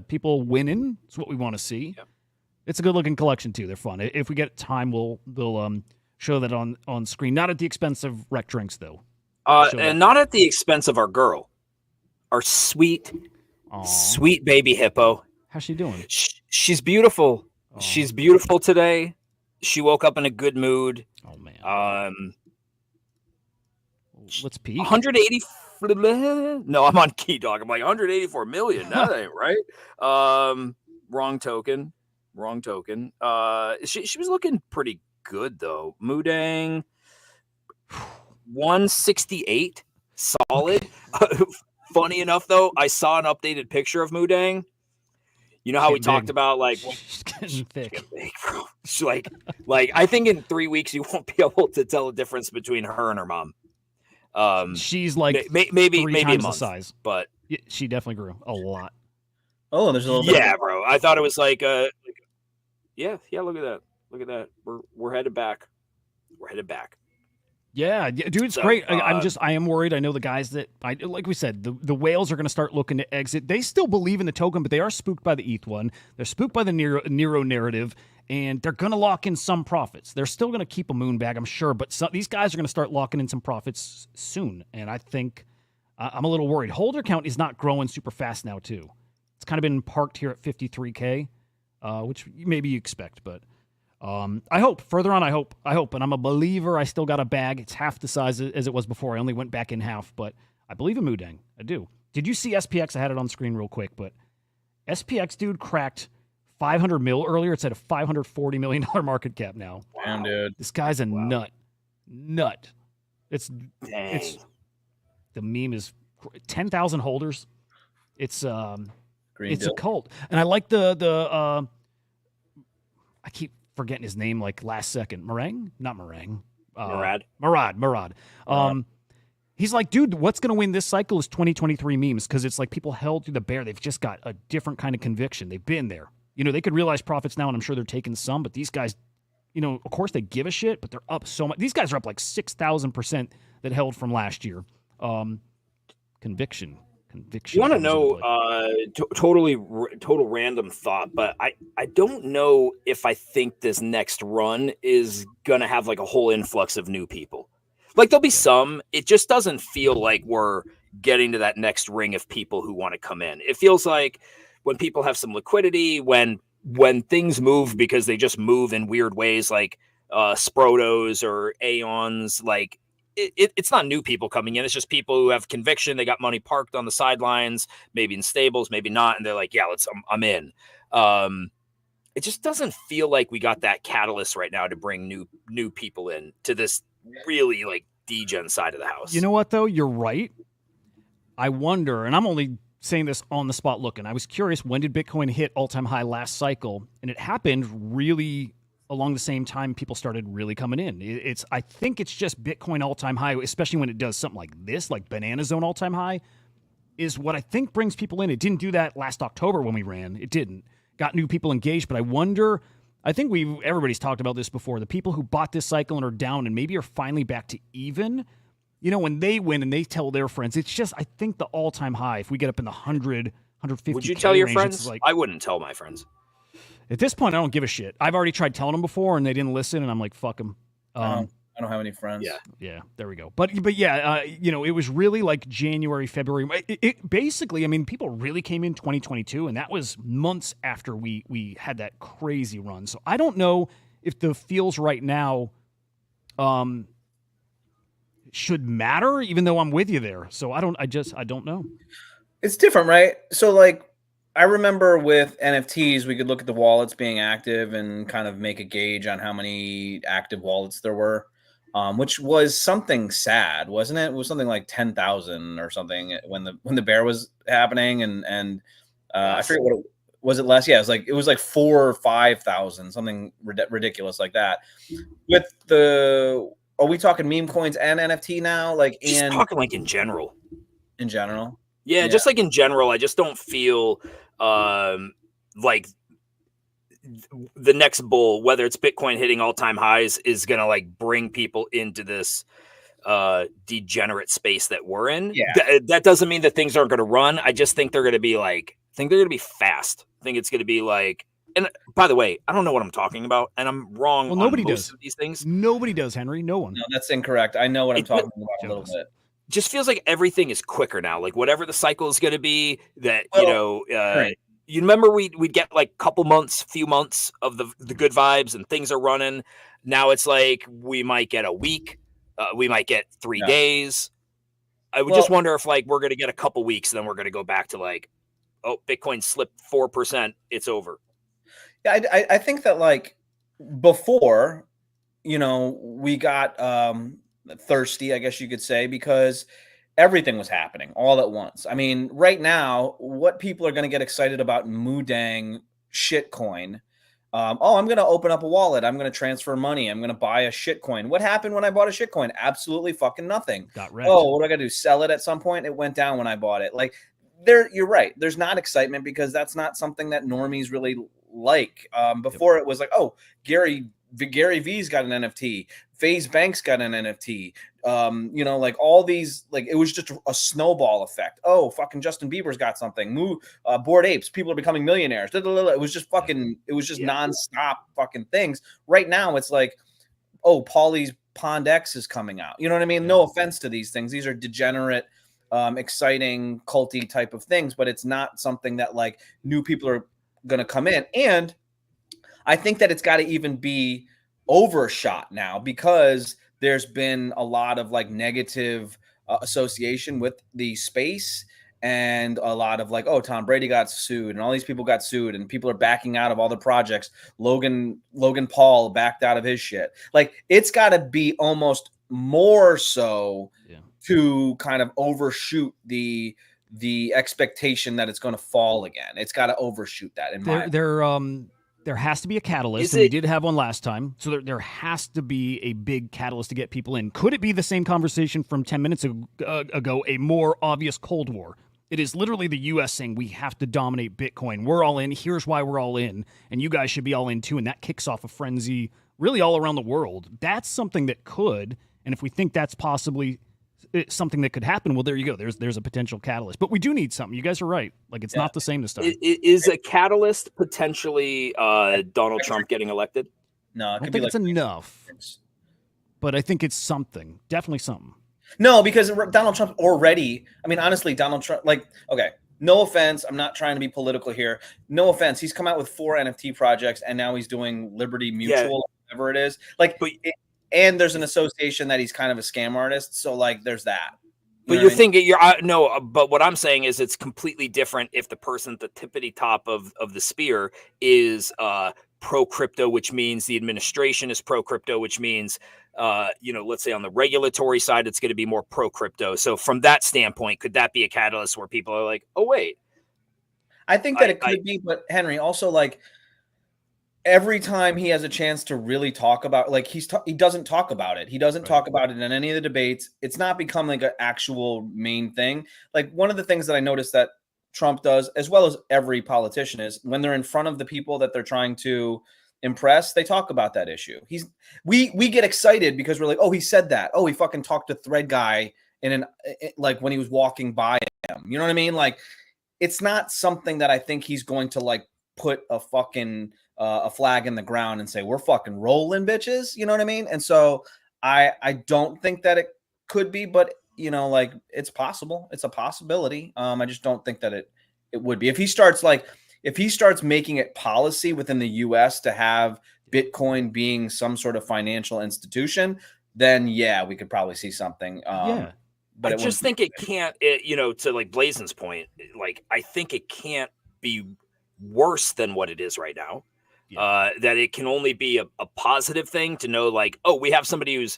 People winning. It's what we want to see. Yep. It's a good looking collection too. They're fun. If we get time, we'll show that on screen. Not at the expense of rec drinks though. And not at the expense of our girl, our sweet baby hippo. How's she doing? She's beautiful. Oh. She's beautiful today. She woke up in a good mood. Oh man. Let's peek. 180. No, I'm on Key Dog. I'm like 184 million. That ain't right. Wrong token. She was looking pretty good though. Mudang 168, solid. Funny enough though, I saw an updated picture of Mudang. You know how we talked about like she's getting thick. Bro. She's like I think in 3 weeks you won't be able to tell the difference between her and her mom. She's like maybe a times month, the size, but she definitely grew a lot. Oh, there's a little bit. Yeah, bro. I thought it was like yeah. Look at that. We're headed back. Yeah, dude, it's great. I am worried. I know the guys that like we said, the whales are going to start looking to exit. They still believe in the token, but they are spooked by the ETH one. They're spooked by the Nero narrative, and they're going to lock in some profits. They're still going to keep a moon bag, I'm sure, but these guys are going to start locking in some profits soon. And I think I'm a little worried. Holder count is not growing super fast now, too. It's kind of been parked here at 53K, which maybe you expect, but. I hope further on. I hope, and I'm a believer. I still got a bag. It's half the size as it was before. I only went back in half, but I believe in Mudang. I do. Did you see SPX? I had it on screen real quick, but SPX dude cracked 500 mil earlier. It's at a $540 million market cap now. Damn, dude. This guy's a nut. It's the meme is 10,000 holders. It's a cult, and I like the I keep forgetting his name like last second. Meringue? Not Meringue. Murad. He's like, dude, what's going to win this cycle is 2023 memes because it's like people held through the bear. They've just got a different kind of conviction. They've been there. You know, they could realize profits now, and I'm sure they're taking some, but these guys, you know, of course they give a shit, but they're up so much. These guys are up like 6,000% that held from last year. Conviction. You want to know total random thought, but I don't know if I think this next run is gonna have like a whole influx of new people. Like there'll be some. It just doesn't feel like we're getting to that next ring of people who want to come in. It feels like when people have some liquidity, when things move because they just move in weird ways, like Sprotos or Aeons, like. It's not new people coming in. It's just people who have conviction. They got money parked on the sidelines, maybe in stables, maybe not. And they're like, yeah, I'm in. It just doesn't feel like we got that catalyst right now to bring new people in to this really like degen side of the house. You know what, though? You're right. I wonder, and I'm only saying this on the spot looking. I was curious, when did Bitcoin hit all-time high last cycle? And it happened really along the same time people started really coming in. I think it's just Bitcoin all-time high, especially when it does something like this, like Banana Zone all-time high, is what I think brings people in. It didn't do that last October when we ran. It didn't. Got new people engaged, but I wonder, I think everybody's talked about this before, the people who bought this cycle and are down and maybe are finally back to even, you know, when they win and they tell their friends, it's just, I think the all-time high, if we get up in the 100, 150 would you tell your range, friends? like, I wouldn't tell my friends. At this point, I don't give a shit. I've already tried telling them before, and they didn't listen, and I'm like, fuck them. I don't have any friends. Yeah, there we go. But yeah, you know, it was really like January, February. It basically, I mean, people really came in 2022, and that was months after we had that crazy run. So I don't know if the feels right now should matter, even though I'm with you there. So I don't know. It's different, right? So like, I remember with NFTs, we could look at the wallets being active and kind of make a gauge on how many active wallets there were. which was something sad, wasn't it? It was something like 10,000 or something when the bear was happening, and I forget what it was. It less? Yeah, it was like 4,000 or 5,000, something ridiculous like that. With are we talking meme coins and NFT now? Like, Just and talking like in general. in general, Yeah, just like in general, I just don't feel like the next bull, whether it's Bitcoin hitting all-time highs, is gonna like bring people into this degenerate space that we're in. Yeah. That doesn't mean that things aren't gonna run. I just think they're gonna be fast. I think it's gonna be like, and by the way, I don't know what I'm talking about, and I'm wrong Well, on nobody most does. of these things. Nobody does, Henry. No one. No, that's incorrect. I know what I'm talking about a little bit. Just feels like everything is quicker now. Like whatever the cycle is going to be, that Right. you remember we'd get like few months of the good vibes and things are running. Now it's like we might get a week, we might get 3 days. I would just wonder if like we're going to get a couple weeks, and then we're going to go back to like, oh, Bitcoin slipped 4%, it's over. Yeah, I think that like before, we got thirsty, I guess you could say, because everything was happening all at once. I mean, right now, what people are going to get excited about Mudang shitcoin. I'm going to open up a wallet. I'm going to transfer money. I'm going to buy a shitcoin. What happened when I bought a shitcoin? Absolutely fucking nothing. Got wrecked. Oh, what do I got to do? Sell it at some point? It went down when I bought it. Like, you're right. There's not excitement because that's not something that normies really like. Before it was like, oh, Gary V's got an NFT. FaZe Bank's got an NFT. Like all these, like it was just a snowball effect. Oh, fucking Justin Bieber's got something. Bored Apes, people are becoming millionaires. It was just fucking, it was just nonstop fucking things. Right now, it's like, oh, Paulie's Pond X is coming out. You know what I mean? No offense to these things. These are degenerate, exciting, culty type of things, but it's not something that like new people are going to come in. And I think that it's got to even be overshot now because there's been a lot of like negative association with the space and a lot of like, oh, Tom Brady got sued and all these people got sued and people are backing out of all the projects. Logan Paul backed out of his shit. Like it's got to be almost more so to kind of overshoot the expectation that it's going to fall again. It's got to overshoot that in my There has to be a catalyst, and we did have one last time. So there has to be a big catalyst to get people in. Could it be the same conversation from 10 minutes ago, a more obvious Cold War? It is literally the U.S. saying we have to dominate Bitcoin. We're all in. Here's why we're all in. And you guys should be all in too. And that kicks off a frenzy really all around the world. That's something that could, and if we think that's possibly something that could happen, well, there you go. There's a potential catalyst. But we do need something. You guys are right. Like, it's not the same this time. Is a catalyst potentially Donald Trump getting elected? No, I don't think it's enough. But I think it's something. Definitely something. No, because Donald Trump already, I mean, honestly, Donald Trump, like, okay, no offense. I'm not trying to be political here. No offense. He's come out with 4 NFT projects and now he's doing Liberty Mutual, whatever it is. Like, and there's an association that he's kind of a scam artist. So like, there's that. But but what I'm saying is it's completely different if the person at the tippity top of the spear is pro crypto, which means the administration is pro crypto, which means, let's say on the regulatory side, it's going to be more pro crypto. So from that standpoint, could that be a catalyst where people are like, oh, wait? I think that it could be, but Henry, also like every time he has a chance to really talk about, like he doesn't talk about it. He doesn't talk about it in any of the debates. It's not become like an actual main thing. Like one of the things that I noticed that Trump does, as well as every politician, is when they're in front of the people that they're trying to impress, they talk about that issue. We get excited because we're like, oh, he said that. Oh, he fucking talked to Thread Guy like when he was walking by him. You know what I mean? Like it's not something that I think he's going to like put a fucking a flag in the ground and say we're fucking rolling, bitches. You know what I mean? And so I don't think that it could be, but like it's possible. It's a possibility. I just don't think that it would be. If he starts making it policy within the US to have Bitcoin being some sort of financial institution, then we could probably see something. But I just think it can't, to like Blazen's point, like I think it can't be worse than what it is right now. That it can only be a positive thing to know, like, oh, we have somebody who's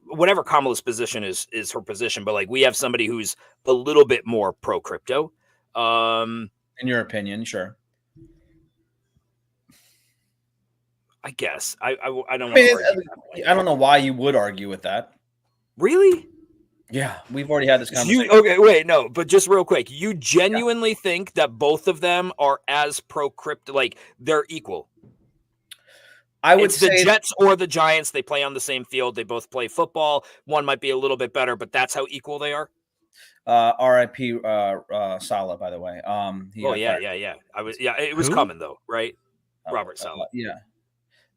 whatever Kamala's position is her position, but like we have somebody who's a little bit more pro crypto. In your opinion, sure. I guess I don't I want mean, to argue that point. I don't know why you would argue with that. Really? Yeah, we've already had this You conversation. okay? Wait, no, but just real quick, you genuinely think that both of them are as pro crypto, like they're equal? I would It's the say Jets or the Giants. They play on the same field. They both play football. One might be a little bit better, but that's how equal they are. R.I.P. Saleh, by the way. He Oh got yeah, fired. yeah. It was Who? coming though, right? Robert Saleh. Yeah,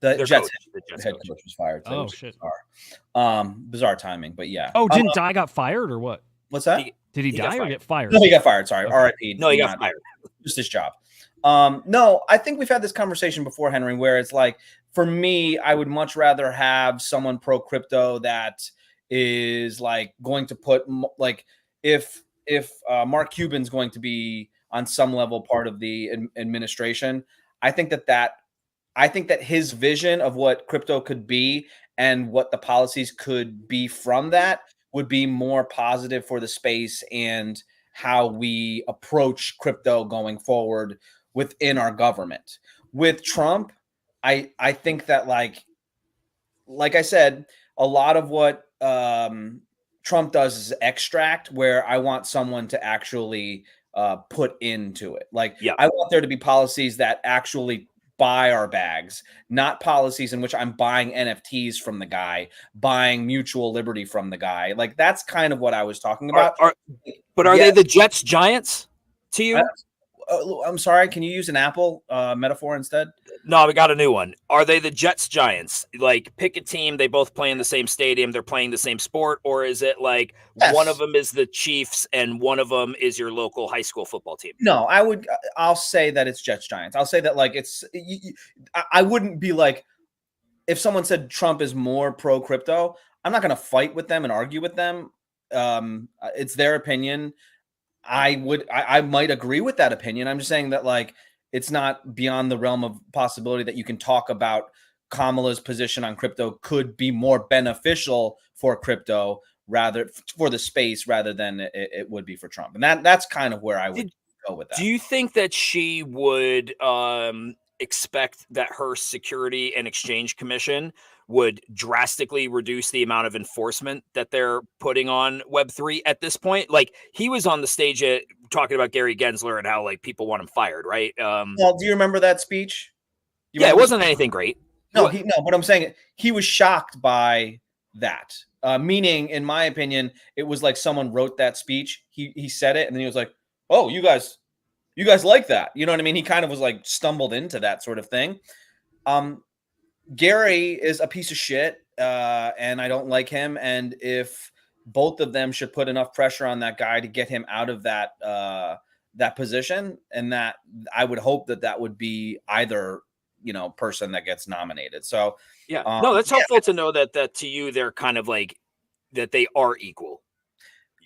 the Their Jets coach, the Jets head coach. coach was fired. So it Oh, was shit. bizarre. Bizarre timing, but yeah. Oh, didn't Die got fired or what? What's that? Did he got die or fired. get fired? No, he got fired. Sorry, Okay. R.I.P. No, he got not- fired. Just his job. No, I think we've had this conversation before, Henry, where it's like, for me, I would much rather have someone pro crypto that is like going to put like if Mark Cuban's going to be on some level part of the administration, I think that his vision of what crypto could be and what the policies could be from that would be more positive for the space and how we approach crypto going forward within our government. With Trump, I think that like I said, a lot of what Trump does is extract, where I want someone to actually put into it. Like, Yeah. I want there to be policies that actually buy our bags, not policies in which I'm buying NFTs from the guy, buying mutual liberty from the guy. Like, that's kind of what I was talking about. But are Yes. they the Jets Giants to you? I'm sorry. Can you use an apple metaphor instead? No, we got a new one. Are they the Jets Giants? Like, pick a team. They both play in the same stadium. They're playing the same sport. Or is it like one of them is the Chiefs and one of them is your local high school football team? No, I'll say that it's Jets Giants. I'll say that like I wouldn't be like, if someone said Trump is more pro crypto, I'm not going to fight with them and argue with them. It's their opinion. I might agree with that opinion. I'm just saying that like it's not beyond the realm of possibility that you can talk about Kamala's position on crypto could be more beneficial for crypto rather for the space rather than it would be for Trump. And that's kind of where I would go with that. Do you think that she would expect that her Security and Exchange Commission would drastically reduce the amount of enforcement that they're putting on Web3 at this point? Like, he was on the stage talking about Gary Gensler and how like people want him fired, right? Well, do you remember that speech? Yeah, it wasn't anything great. No, but I'm saying he was shocked by that. Meaning, in my opinion, it was like someone wrote that speech. He said it, and then he was like, "Oh, you guys like that?" You know what I mean? He kind of was like stumbled into that sort of thing. Gary is a piece of shit, and I don't like him. And if both of them should put enough pressure on that guy to get him out of that that position, and that I would hope that would be either person that gets nominated. So yeah, no, that's helpful to know that to you they're kind of like that they are equal.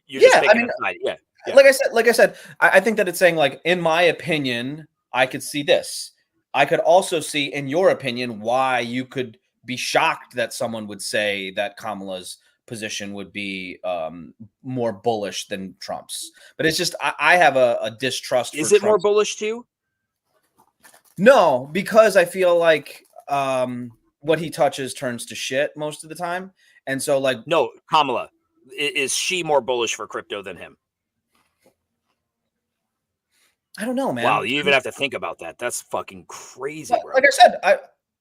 You're just picking a side. Yeah. Like I said, I think that it's saying like, in my opinion, I could see this. I could also see, in your opinion, why you could be shocked that someone would say that Kamala's position would be more bullish than Trump's. But it's just I have a distrust. Is it more bullish to you? No, because I feel like what he touches turns to shit most of the time. And so like, no, Kamala, is she more bullish for crypto than him? I don't know, man. Wow, you even have to think about that. That's fucking crazy, bro. Like I said,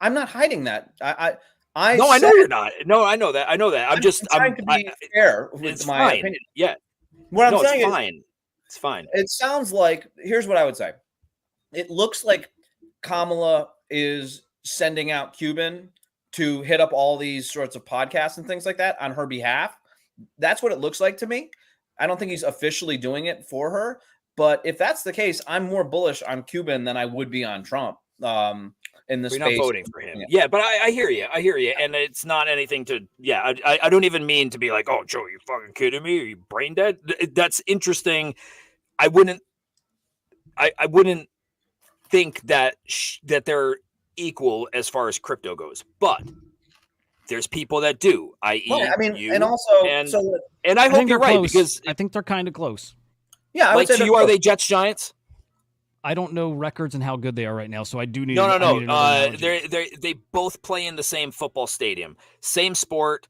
I'm not hiding that. I know you're not. No, I know that. I'm trying to be fair with my opinion. Yeah. What I'm saying it's fine. It's fine. It sounds like, here's what I would say. It looks like Kamala is sending out Cuban to hit up all these sorts of podcasts and things like that on her behalf. That's what it looks like to me. I don't think he's officially doing it for her. But if that's the case, I'm more bullish on Cuban than I would be on Trump. In this, you're not voting for him. Yeah, but I hear you. And it's not anything to. Yeah, I don't even mean to be like, oh, Joe, you fucking kidding me? Are you brain dead? That's interesting. I wouldn't think that they're equal as far as crypto goes. But There's people that do, i.e., Well, I mean, you, and also, and so I hope think you're they're right close. because I think they're kind of close. yeah, I would like say to they're you, are close. they Jets Giants? I don't know records and how good they are right now, so I do need. No. I need another analogy. They both play in the same football stadium, same sport,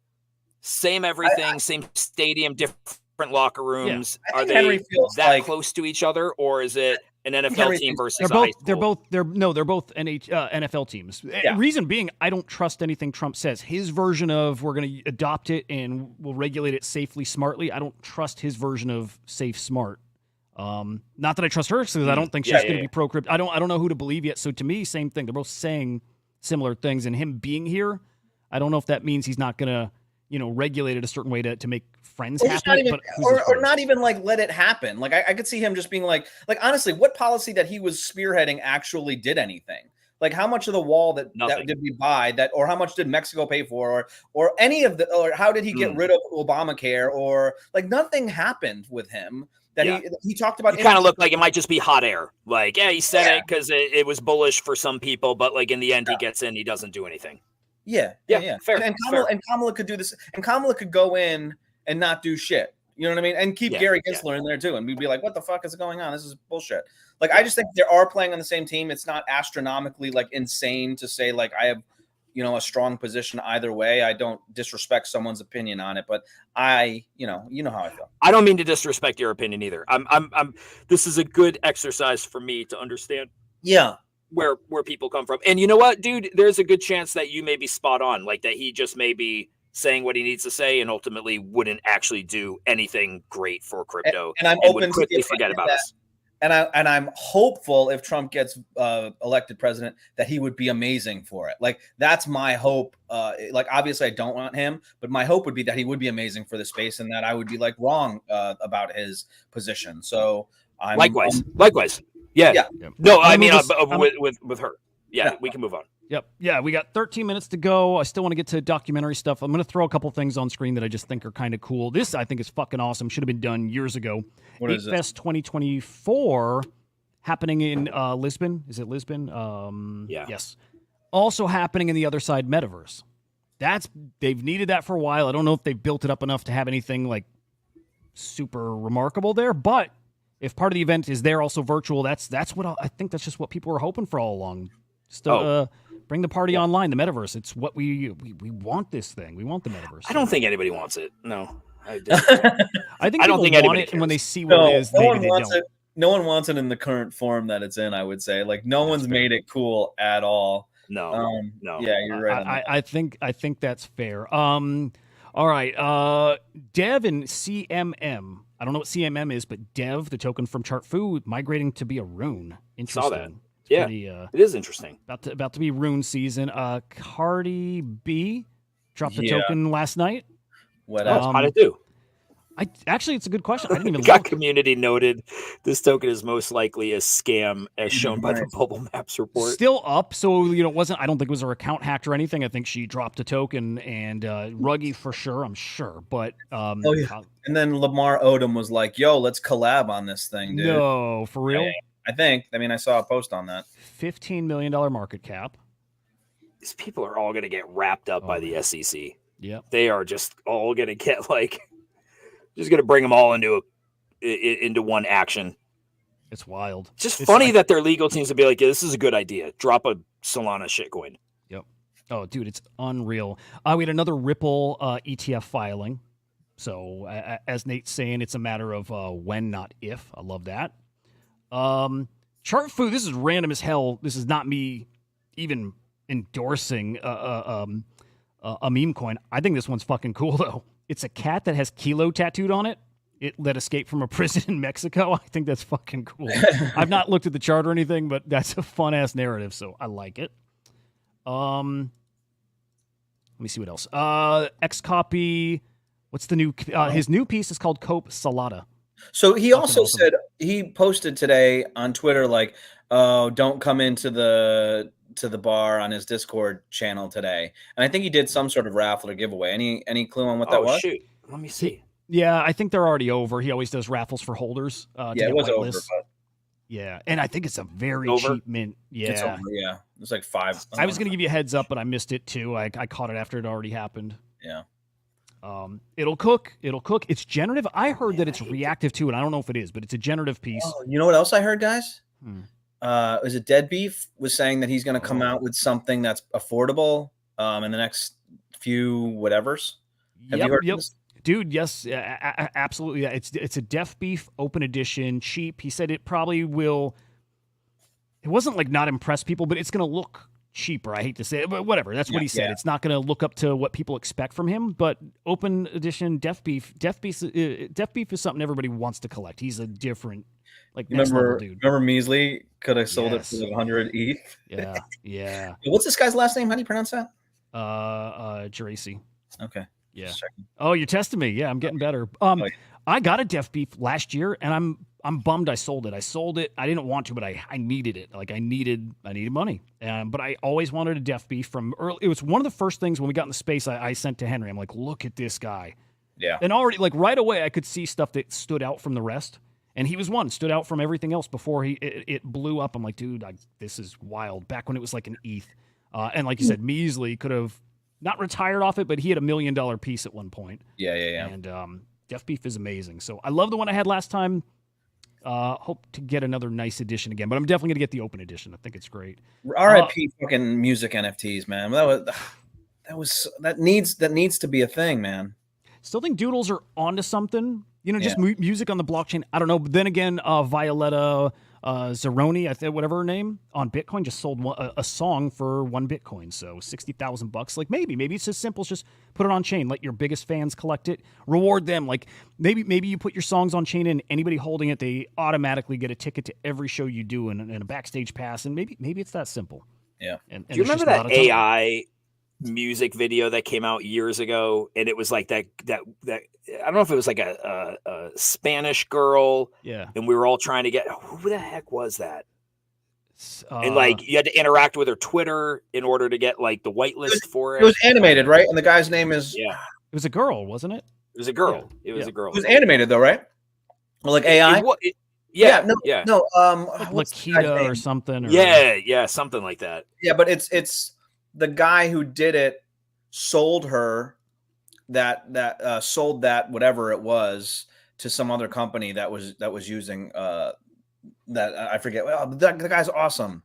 same everything, same stadium, different locker rooms. I Are think Henry they feels that like close to each other, or is it an NFL Henry team thinks- versus They're a high both. school? They're both NFL teams. Yeah. Reason being, I don't trust anything Trump says. His version of we're going to adopt it and we'll regulate it safely, smartly. I don't trust his version of safe, smart. Not that I trust her because I don't think she's going to be pro crypto. I don't know who to believe yet. So to me, same thing. They're both saying similar things, and him being here, I don't know if that means he's not going to regulate it a certain way to make friends or just happen. not even, but who's his or friends? not even like let it happen. Like I could see him just being like honestly, what policy that he was spearheading actually did anything? Like how much of the wall that did we buy that, or how much did Mexico pay for, or any of the, or how did he get rid of Obamacare, or like nothing happened with him that he talked about. It kind of looked like it might just be hot air. Like, he said it because it was bullish for some people, but like in the end, he gets in, he doesn't do anything. Yeah. Fair. And Kamala could do this, and Kamala could go in and not do shit. You know what I mean? And keep Gary Gensler in there too, and we'd be like, "What the fuck is going on? This is bullshit." Like, I just think they are playing on the same team. It's not astronomically like insane to say like I have, a strong position either way. I don't disrespect someone's opinion on it, but I, you know how I feel. I don't mean to disrespect your opinion either. I'm. This is a good exercise for me to understand. Yeah. Where people come from. And you know what, dude, there's a good chance that you may be spot on, like that he just may be saying what he needs to say and ultimately wouldn't actually do anything great for crypto and I'm would open quickly to forget about us. And I'm hopeful if Trump gets elected president that he would be amazing for it. Like that's my hope. Like obviously I don't want him, but my hope would be that he would be amazing for the space and that I would be like wrong about his position. So likewise. Yeah. No, I mean with her. Yeah, we can move on. Yep. Yeah, we got 13 minutes to go. I still want to get to documentary stuff. I'm going to throw a couple things on screen that I just think are kind of cool. This, I think, is fucking awesome. Should have been done years ago. What is it? Fest 2024 happening in Lisbon. Is it Lisbon? Yeah. Yes. Also happening in the other side metaverse. They've needed that for a while. I don't know if they've built it up enough to have anything like super remarkable there, but if part of the event is there also virtual, that's what I think that's just what people were hoping for all along. Just bring the party online, the metaverse. It's what we want this thing. We want the metaverse. I don't think anybody wants it. No. I think people think want anybody it, and when they see No, what it is, no maybe one they wants don't. it. No one wants it in the current form that it's in, I would say. Like no one's made it cool at all. No. Yeah, you're right. on that. I think that's fair. All right. Dev and CMM. I don't know what CMM is, but Dev, the token from Chartfu, migrating to be a rune. Interesting. Saw that. It's Yeah, pretty, it is interesting. about to be rune season. Cardi B dropped the Yeah. token last night. What That's else? how to do. Actually, it's a good question. I didn't even Got look. community noted. This token is most likely a scam, as shown by the Bubble Maps report. Still up, so it wasn't. I don't think it was her account hacked or anything. I think she dropped a token, and Ruggy for sure. I'm sure, but And then Lamar Odom was like, "Yo, let's collab on this thing, dude." no, for real. I think. I mean, I saw a post on that. $15 million market cap. These people are all going to get wrapped up by the SEC. Yep. They are just all going to get just going to bring them all into one action. It's wild. It's just funny that their legal teams would be like, yeah, this is a good idea. Drop a Solana shitcoin. Yep. Oh, dude, it's unreal. We had another Ripple ETF filing. So as Nate's saying, it's a matter of when, not if. I love that. Chartfu, this is random as hell. This is not me even endorsing a meme coin. I think this one's fucking cool, though. It's a cat that has Kilo tattooed on it. That escaped from a prison in Mexico. I think that's fucking cool. I've not looked at the chart or anything, but that's a fun-ass narrative, so I like it. Let me see what else. Xcopy, what's the new... his new piece is called Cope Salada. So he also said, he posted today on Twitter, like, "Oh, don't come into the bar" on his Discord channel today. And I think he did some sort of raffle or giveaway. Any clue on what that was? Shoot. Let me see. Yeah, I think they're already over. He always does raffles for holders. Yeah, it was over. But... Yeah, and I think it's a very Over? cheap mint. It's Yeah. over, yeah. It's like 5. I was going to give you a heads up, but I missed it too. I caught it after it already happened. Yeah. It'll cook. It'll cook. It's generative. I heard that it's reactive too, and I don't know if it is, but it's a generative piece. Oh, you know what else I heard, guys? Hmm. Is it Dead Beef was saying that he's going to come out with something that's affordable in the next few whatevers. Have you heard of this? Dude, yes, absolutely. Yeah, it's a Def Beef open edition, cheap. He said it probably will. It wasn't like not impress people, but it's going to look cheaper. I hate to say it, but whatever. That's what he said. Yeah. It's not going to look up to what people expect from him. But open edition Def Beef is something everybody wants to collect. He's a different, like next level dude. Remember Measly could have sold it for like 100 ETH. Yeah. What's this guy's last name? How do you pronounce that? Geraci. Okay. Yeah. Oh, you're testing me. Yeah, I'm getting better. I got a Def Beef last year, and I'm bummed I sold it. I didn't want to, but I needed it. Like I needed money. But I always wanted a Def Beef from early. It was one of the first things when we got in the space I sent to Henry. I'm like, look at this guy. Yeah. And already, like right away, I could see stuff that stood out from the rest. And he was stood out from everything else before it blew up. I'm like, dude, this is wild. Back when it was like an ETH. And like you said, Measly could have not retired off it, but he had $1 million piece at one point. Yeah. And Def Beef is amazing. So I love the one I had last time. Hope to get another nice edition again, but I'm definitely gonna get the open edition. I think it's great. RIP fucking music NFTs, man. That needs to be a thing, man. Still think Doodles are onto something. Just music on the blockchain. I don't know, but then again, Violetta Zeroni, whatever her name, on Bitcoin just sold a song for 1 Bitcoin, so $60,000. Like maybe it's as simple as just put it on chain. Let your biggest fans collect it. Reward them. Like maybe you put your songs on chain, and anybody holding it, they automatically get a ticket to every show you do and a backstage pass. And maybe it's that simple. Yeah. And do you remember that AI music video that came out years ago, and it was like that I don't know if it was like a Spanish girl, and we were all trying to get, who the heck was that, and like you had to interact with her Twitter in order to get like the whitelist for it. It was animated, right? And the guy's name is it was a girl, wasn't it? It was a girl. It was a girl. It was animated though, right? Or like AI. No. Like Lakita or something. Or... something like that. Yeah, but it's the guy who did it sold her sold that whatever it was to some other company that was using that I forget. Well, the guy's awesome.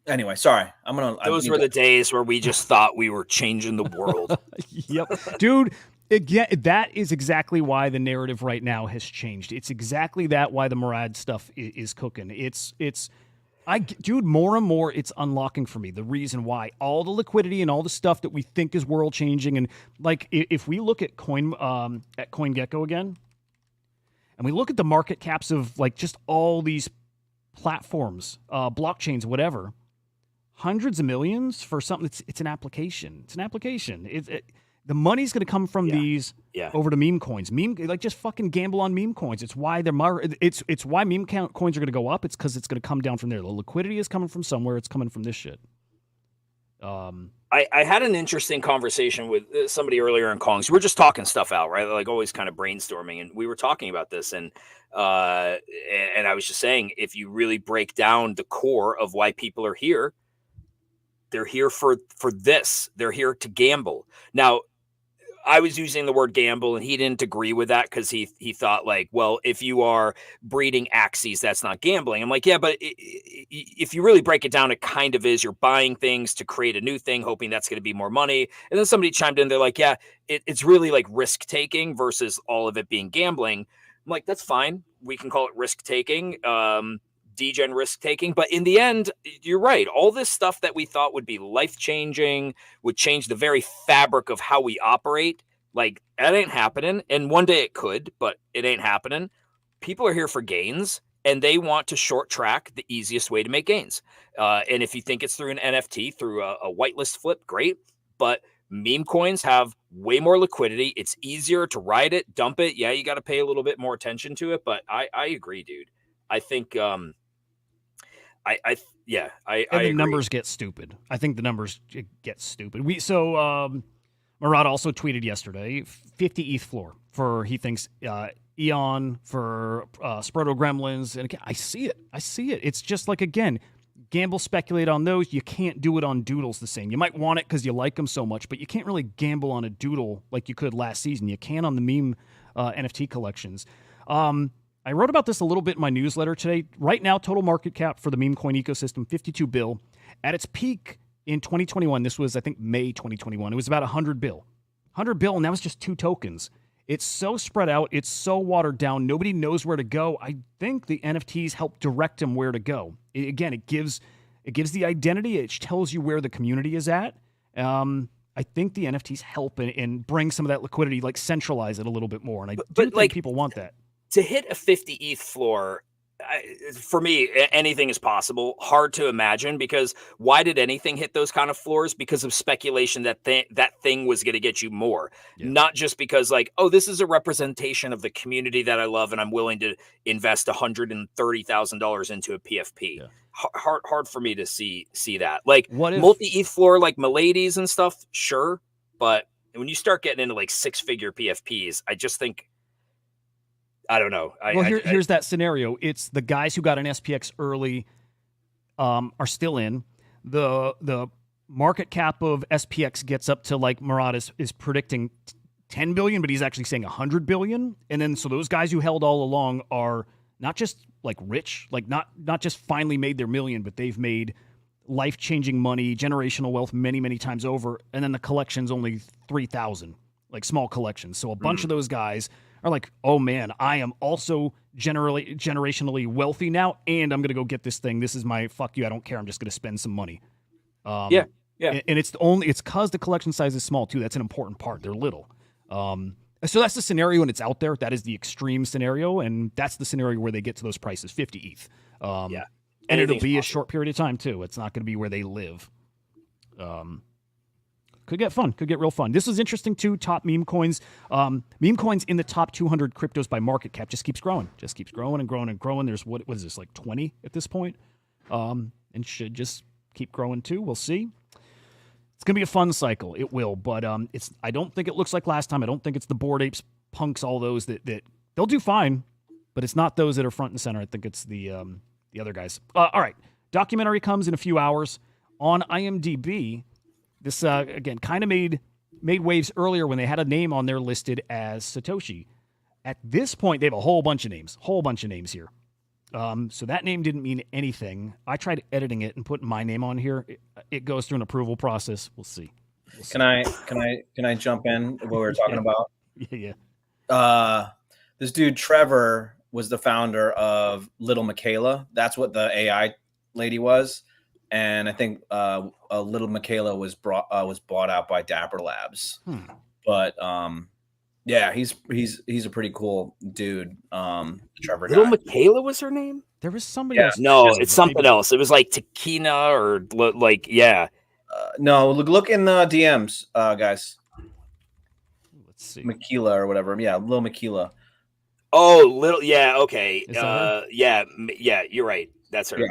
Anyway, sorry. Those were the days where we just thought we were changing the world. Yep, dude. Again, that is exactly why the narrative right now has changed. It's exactly why the Murad stuff is cooking. Dude, more and more it's unlocking for me. The reason why all the liquidity and all the stuff that we think is world changing, and like if we look at CoinGecko again, and we look at the market caps of like just all these platforms, blockchains, whatever, hundreds of millions for something. It's an application. It's an application. The money's going to come from these over to meme coins. Like just fucking gamble on meme coins. It's why it's why meme coins are going to go up. It's because it's going to come down from there. The liquidity is coming from somewhere. It's coming from this shit. I had an interesting conversation with somebody earlier in Kongs. We're just talking stuff out, right? Like always kind of brainstorming. And we were talking about this. And I was just saying, if you really break down the core of why people are here, they're here for this. They're here to gamble. Now, I was using the word gamble, and he didn't agree with that because he thought like, well, if you are breeding axes, that's not gambling. I'm like, yeah, but if you really break it down, it kind of is. You're buying things to create a new thing, hoping that's going to be more money. And then somebody chimed in. They're like, yeah, it's really like risk taking versus all of it being gambling. I'm like, that's fine. We can call it risk taking. Degen risk taking, but in the end, you're right. All this stuff that we thought would be life changing, would change the very fabric of how we operate, like that ain't happening. And one day it could, but it ain't happening. People are here for gains, and they want to short track the easiest way to make gains. And if you think it's through an NFT, through a whitelist flip, great. But meme coins have way more liquidity. It's easier to ride it, dump it. Yeah, you got to pay a little bit more attention to it, but I agree, dude. I think I the numbers get stupid. I think the numbers get stupid. Murad also tweeted yesterday 50 ETH floor for he thinks Aeon, for Sproto Gremlins, and again, I see it. It's just like, again, gamble, speculate on those. You can't do it on doodles the same. You might want it because you like them so much, but you can't really gamble on a doodle like you could last season. You can on the meme NFT collections. I wrote about this a little bit in my newsletter today. Right now, total market cap for the meme coin ecosystem, 52 bill. At its peak in 2021, this was, I think, May 2021, it was about 100 bill. 100 bill, and that was just 2 tokens. It's so spread out. It's so watered down. Nobody knows where to go. I think the NFTs help direct them where to go. It gives the identity. It tells you where the community is at. I think the NFTs help and bring some of that liquidity, like centralize it a little bit more. And I do think like, people want that. To hit a 50 ETH floor, for me, anything is possible. Hard to imagine, because why did anything hit those kind of floors? Because of speculation that that thing was going to get you more, not just because like, oh, this is a representation of the community that I love and I'm willing to invest $130,000 into a PFP. Yeah. Hard for me to see that. Like, what if multi-ETH floor, like Milady's and stuff, sure, but when you start getting into like 6-figure PFPs, I just think, I don't know. Here's that scenario. It's the guys who got an SPX early are still in. The market cap of SPX gets up to, like Murad is predicting 10 billion, but he's actually saying 100 billion. And then so those guys who held all along are not just like rich, like not just finally made their million, but they've made life-changing money, generational wealth many, many times over. And then the collection's only 3,000, like small collections. So a bunch of those guys are like, oh man, I am also generationally wealthy now, and I'm gonna go get this thing. This is my fuck you. I don't care. I'm just gonna spend some money. Yeah. And it's because the collection size is small too. That's an important part. They're little. So that's the scenario, and it's out there. That is the extreme scenario, and that's the scenario where they get to those prices, 50 ETH. And it'll be a short period of time too. It's not going to be where they live. Could get fun. Could get real fun. This was interesting too. Top meme coins. Meme coins in the top 200 cryptos by market cap just keeps growing. Just keeps growing and growing and growing. There's what is this, like 20 at this point? And should just keep growing too. We'll see. It's gonna be a fun cycle. It will, but it's. I don't think it looks like last time. I don't think it's the Bored Apes, Punks, all those that they'll do fine, but it's not those that are front and center. I think it's the other guys. All right, documentary comes in a few hours on IMDb. This, again, kind of made waves earlier when they had a name on there listed as Satoshi. At this point, they have a whole bunch of names here. So that name didn't mean anything. I tried editing it and putting my name on here. It goes through an approval process. We'll see. Can I jump in what we were talking about? Yeah. This dude, Trevor, was the founder of Little Michaela. That's what the AI lady was. And I think Little Michaela was bought out by Dapper Labs. But yeah, he's a pretty cool dude. Trevor. Little Michaela was her name? There was somebody else. No, it's something else. It was like Takina or like, yeah. No, look in the DMs, guys. Let's see. Michaela or whatever. Yeah, Little Michaela. Oh, little. Yeah. Okay. Yeah. You're right. That's her. Yeah.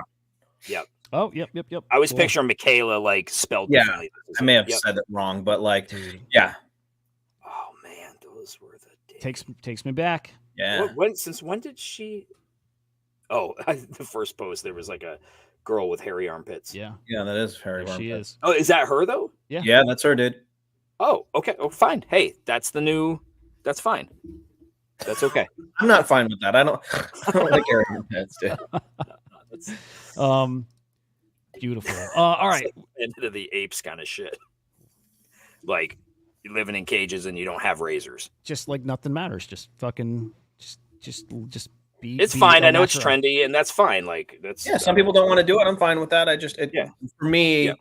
Yep. Oh, yep. I was picturing Michaela like spelled differently. I may have said it wrong, but like, yeah. Oh man, those were the days. Takes me back. Yeah. Since when did she? Oh, the first post there was like a girl with hairy armpits. Yeah, that is hairy armpits. She is. Oh, is that her though? Yeah, that's her, dude. Oh, okay. Oh, fine. Hey, that's fine. That's okay. I'm not fine with that. I don't like hairy armpits, dude. Beautiful. All right. Into the apes kind of shit. Like you're living in cages and you don't have razors. Just like nothing matters. Just fucking just be. It's fine. I know it's trendy and that's fine. Like that's some people don't want to do it. I'm fine with that. For me,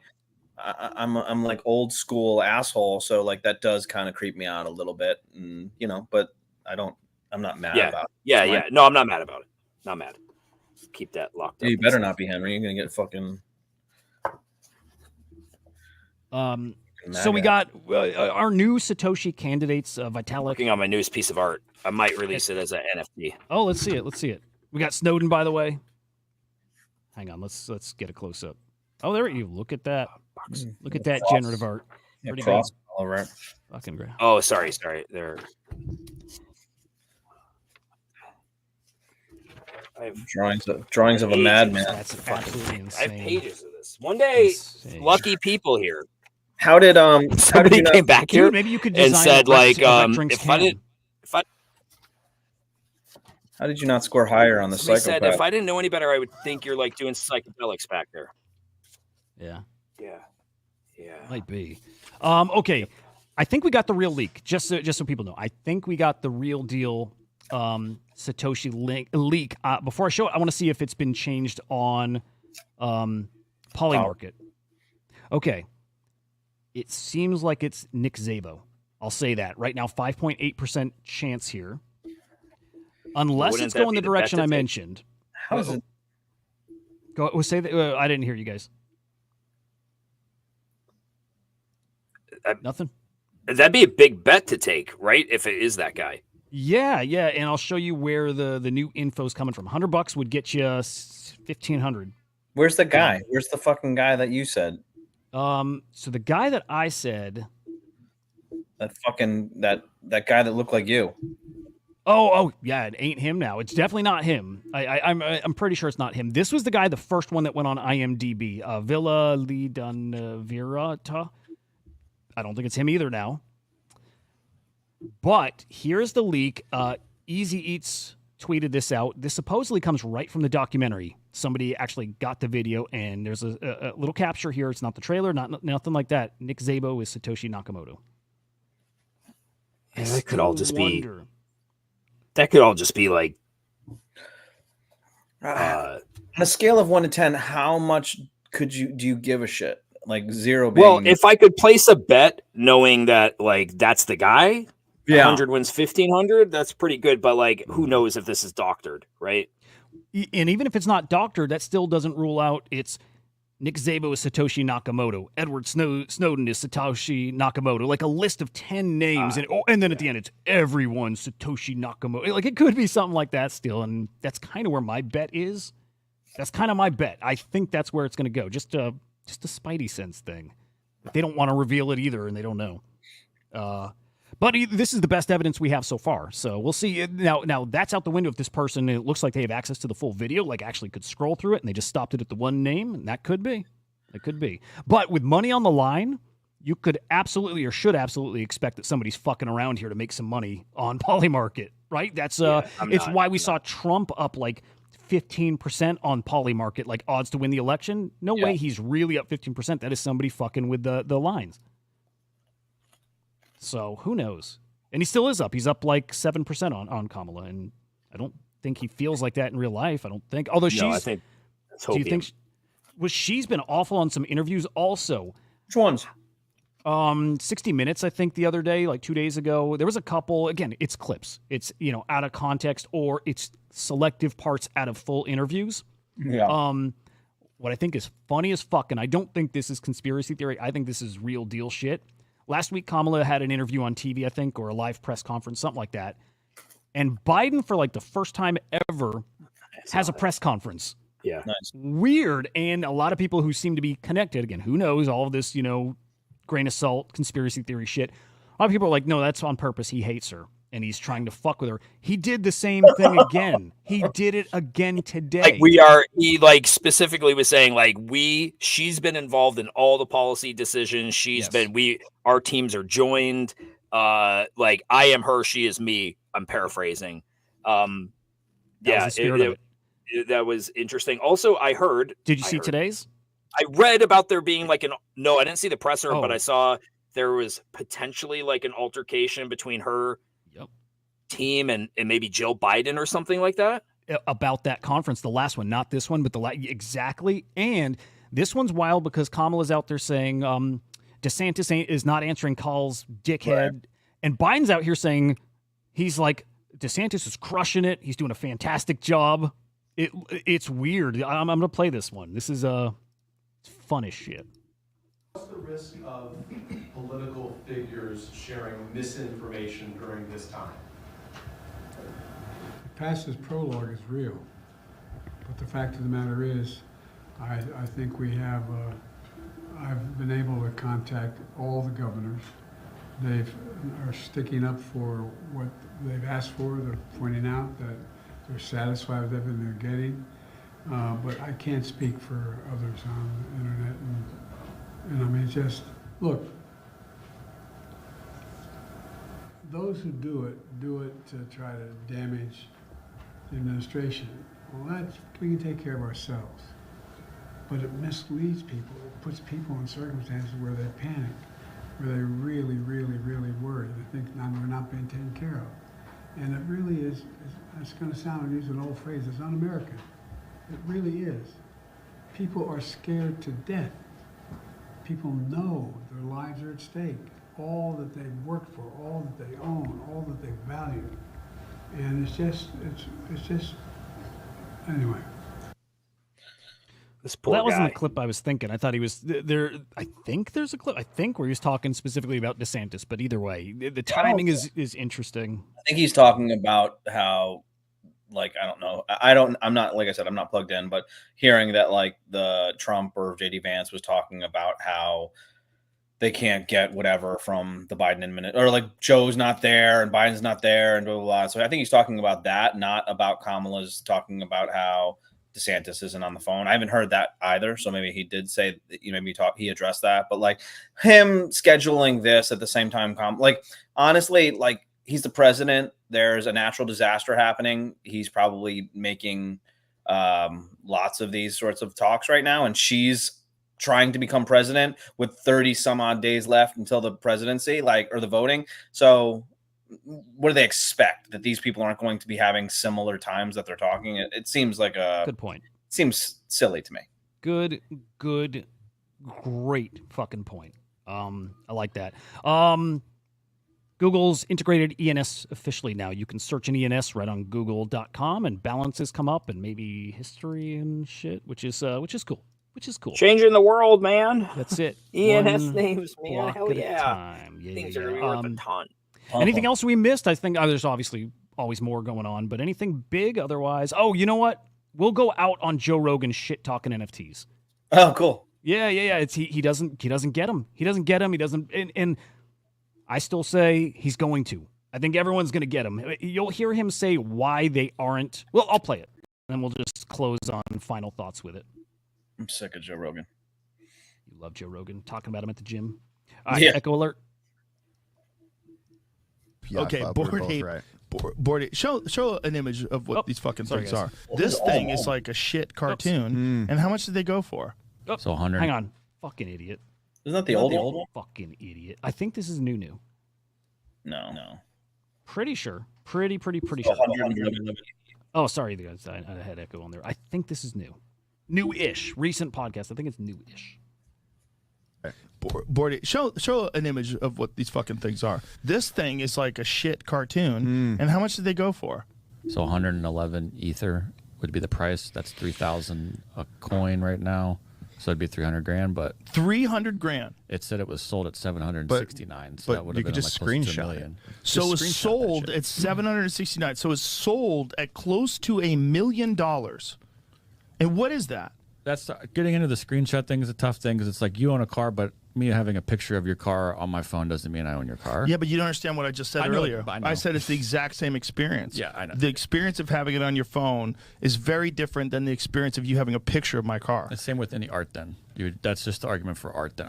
I'm like old school asshole. So like that does kind of creep me out a little bit. And but I'm not mad about it. Yeah. No, I'm not mad about it. Not mad. Keep that locked up. You better not be, Henry. You're gonna get fucking. So we got our new Satoshi candidates, Vitalik. Working on my newest piece of art. I might release it as an NFT. Oh, let's see it. We got Snowden, by the way. Hang on, let's get a close up. Oh, there you look at that. Look at that generative art. Pretty good. All right. Fucking great. Oh, sorry. There. have drawings of a pages. madman. That's absolutely I insane. have pages of this. One day, Insane. lucky people here. How did Somebody you not, came back here Dude, maybe you could and design said a rec, like, a rec drinks if I can. didn't, if I how did you not score higher on the somebody said psychopath? if I didn't know any better, I would think you're like doing psychedelics back there. Yeah. Yeah. Yeah. Might be. Okay. I think we got the real leak. Just so people know, I think we got the real deal. Satoshi leak. Before I show it, I want to see if it's been changed on Polymarket. Okay. It seems like it's Nick Szabo. I'll say that right now. 5.8% chance here, unless Wouldn't it's that going be the the bet direction to I take? mentioned. How is it? Go say that. I didn't hear you guys. Nothing. That'd be a big bet to take, right? If it is that guy. Yeah, and I'll show you where the new info's coming from. $100 would get you 1,500. Where's the guy? Where's the fucking guy that you said? So the guy that I said, That fucking that guy that looked like you. oh yeah, it ain't him now. It's definitely not him. I'm pretty sure it's not him. This was the guy, the first one that went on IMDb, Villa Lidunvirata. I don't think it's him either now. But here's the leak. Easy Eats tweeted this out. This supposedly comes right from the documentary. Somebody actually got the video, and there's a little capture here. It's not the trailer, nothing like that. Nick Szabo is Satoshi Nakamoto. Yeah, that could all just be. Wonder. That could all just be like. On a scale of 1 to 10, how much do you give a shit? Like 0 being. Well, if I could place a bet, knowing that like that's the guy, 100 wins 1,500. That's pretty good. But like, who knows if this is doctored, right? And even if it's not doctored, that still doesn't rule out it's Nick Szabo is Satoshi Nakamoto. Edward Snowden is Satoshi Nakamoto. Like a list of 10 names. And then at the end, it's everyone Satoshi Nakamoto. Like it could be something like that still. And that's kind of where my bet is. That's kind of my bet. I think that's where it's going to go. Just a spidey sense thing. They don't want to reveal it either, and they don't know. But this is the best evidence we have so far. So we'll see. Now that's out the window if this person, it looks like they have access to the full video, like actually could scroll through it, and they just stopped it at the one name, and that could be. It could be. But with money on the line, you could absolutely or should absolutely expect that somebody's fucking around here to make some money on Polymarket, right? That's why we saw Trump up like 15% on Polymarket, like odds to win the election. No way he's really up 15%. That is somebody fucking with the lines. So who knows? And he still is up. He's up like 7% on Kamala, and I don't think he feels like that in real life. I don't think. Although I think that's do you think? She's been awful on some interviews also. Which ones? 60 Minutes, I think the other day, like 2 days ago, there was a couple. Again, it's clips. It's out of context, or it's selective parts out of full interviews. Yeah. What I think is funny as fuck, and I don't think this is conspiracy theory. I think this is real deal shit. Last week, Kamala had an interview on TV, I think, or a live press conference, something like that. And Biden, for like the first time ever, has a press conference. Yeah. Nice. Weird. And a lot of people who seem to be connected, again, who knows, all of this, grain of salt, conspiracy theory shit. A lot of people are like, no, that's on purpose. He hates her, and he's trying to fuck with her. He did the same thing again. He did it again today. He like specifically was saying like she's been involved in all the policy decisions. Our teams are joined. Like I am her, she is me. I'm paraphrasing. That was interesting. Also, I heard. Did you see today's? I read about there being like no, I didn't see the presser, but I saw there was potentially like an altercation between her team and maybe Joe Biden or something like that. About that conference, the last one, not this one, but exactly. And this one's wild because Kamala's out there saying DeSantis is not answering calls, dickhead. Right. And Biden's out here saying he's like, DeSantis is crushing it. He's doing a fantastic job. It's weird. I'm going to play this one. This is fun as shit. What's the risk of political figures sharing misinformation during this time? Past this prologue is real, but the fact of the matter is, I think we have, I've been able to contact all the governors. They are sticking up for what they've asked for. They're pointing out that they're satisfied with everything they're getting. But I can't speak for others on the internet. And I mean, just, look, those who do it to try to damage the administration. Well, we can take care of ourselves. But it misleads people. It puts people in circumstances where they panic, where they really, really, really worry. They think now they're not being taken care of. And it really is, it's going to sound, I'm using an old phrase, it's un-American. It really is. People are scared to death. People know their lives are at stake. All that they've worked for, all that they own, all that they value. And it's just, anyway. This poor Well, that wasn't guy. the clip I was thinking. I thought he was there. I think there's a clip. I think where he was talking specifically about DeSantis. But either way, the timing is interesting. I think he's talking about how, like, I don't know. I'm not, like I said, I'm not plugged in, but hearing that like the Trump or JD Vance was talking about how they can't get whatever from the Biden administration, or like Joe's not there and Biden's not there and blah, blah, blah. So I think he's talking about that, not about Kamala's talking about how DeSantis isn't on the phone. I haven't heard that either. So maybe he did say, maybe he addressed that, but like him scheduling this at the same time, like, honestly, like, he's the president. There's a natural disaster happening. He's probably making lots of these sorts of talks right now. And she's trying to become president with 30 some odd days left until the presidency, or the voting. So what do they expect? That these people aren't going to be having similar times that they're talking? It seems like a good point. Seems silly to me. Good, great fucking point. I like that. Google's integrated ENS officially now. You can search an ENS right on google.com and balances come up and maybe history and shit, which is cool. Changing the world, man. That's it. ENS One names, man. block Hell at a yeah. time. Things are going to be worth a ton. Anything else we missed? I think there's obviously always more going on, but anything big otherwise? Oh, you know what? We'll go out on Joe Rogan shit talking NFTs. Oh, cool. Yeah. It's he doesn't get them. He doesn't get them. He doesn't. And I still say he's going to. I think everyone's going to get him. You'll hear him say why they aren't. Well, I'll play it, and then we'll just close on final thoughts with it. I'm sick of Joe Rogan. You love Joe Rogan talking about him at the gym. All right, Yeah. Echo alert. Yeah, Okay, we're Board both Ape. right. Board Ape. Show an image of what Oh, these fucking sorry, things guys. are. This thing is like a shit cartoon. And how much did they go for? Oh, So 100. hang on. Fucking idiot. Isn't that the old one? Fucking idiot. I think this is new. No. Pretty sure. Pretty sure. 111. Oh, sorry, guys. I had Echo on there. I think this is new. New-ish. Recent podcast. I think it's new-ish. Board Ape. Show an image of what these fucking things are. This thing is like a shit cartoon. And how much did they go for? So 111 Ether would be the price. That's 3,000 a coin right now. So it'd be 300 grand, but 300 grand. it said it was sold at 769. So but that would you have been could just like close to a screenshot million. So Just it's screenshot that sold shit. at 769. So it's sold at close to $1 million. And what is that? That's getting into the screenshot thing is a tough thing because it's like you own a car, but me having a picture of your car on my phone doesn't mean I own your car. Yeah, but you don't understand what I just said I know, earlier. but I know. I said it's the exact same experience. Yeah, I know. The experience of having it on your phone is very different than the experience of you having a picture of my car. The same with any art. Then that's just the argument for art. Then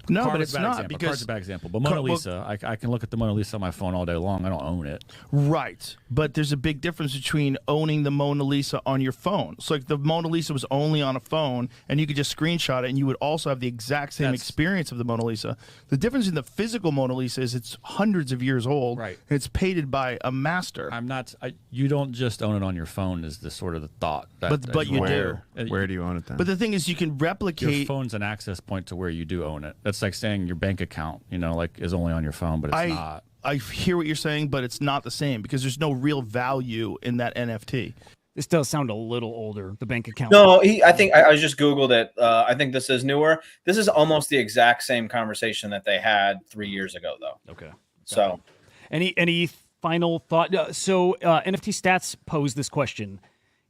No, Card but is it's a bad not example. because Card's a bad example. But Mona Lisa, I can look at the Mona Lisa on my phone all day long. I don't own it. right. But there's a big difference between owning the Mona Lisa on your phone. So like the Mona Lisa was only on a phone, and you could just screenshot it, and you would also have the exact same experience of the Mona Lisa. The difference in the physical Mona Lisa is it's hundreds of years old, Right. And it's painted by a master. I'm not. You don't just own it on your phone. Is the sort of the thought. But you do. Where do you own it then? But the thing is, you can Your replicate. phone's an access point to where you do own it. That's like saying your bank account, is only on your phone, but it's not. I hear what you're saying, but it's not the same because there's no real value in that NFT. This does sound a little older, the bank account. No, I think I just Googled it. I think this is newer. This is almost the exact same conversation that they had 3 years ago, though. Okay. So, Any final thought? So NFT Stats posed this question.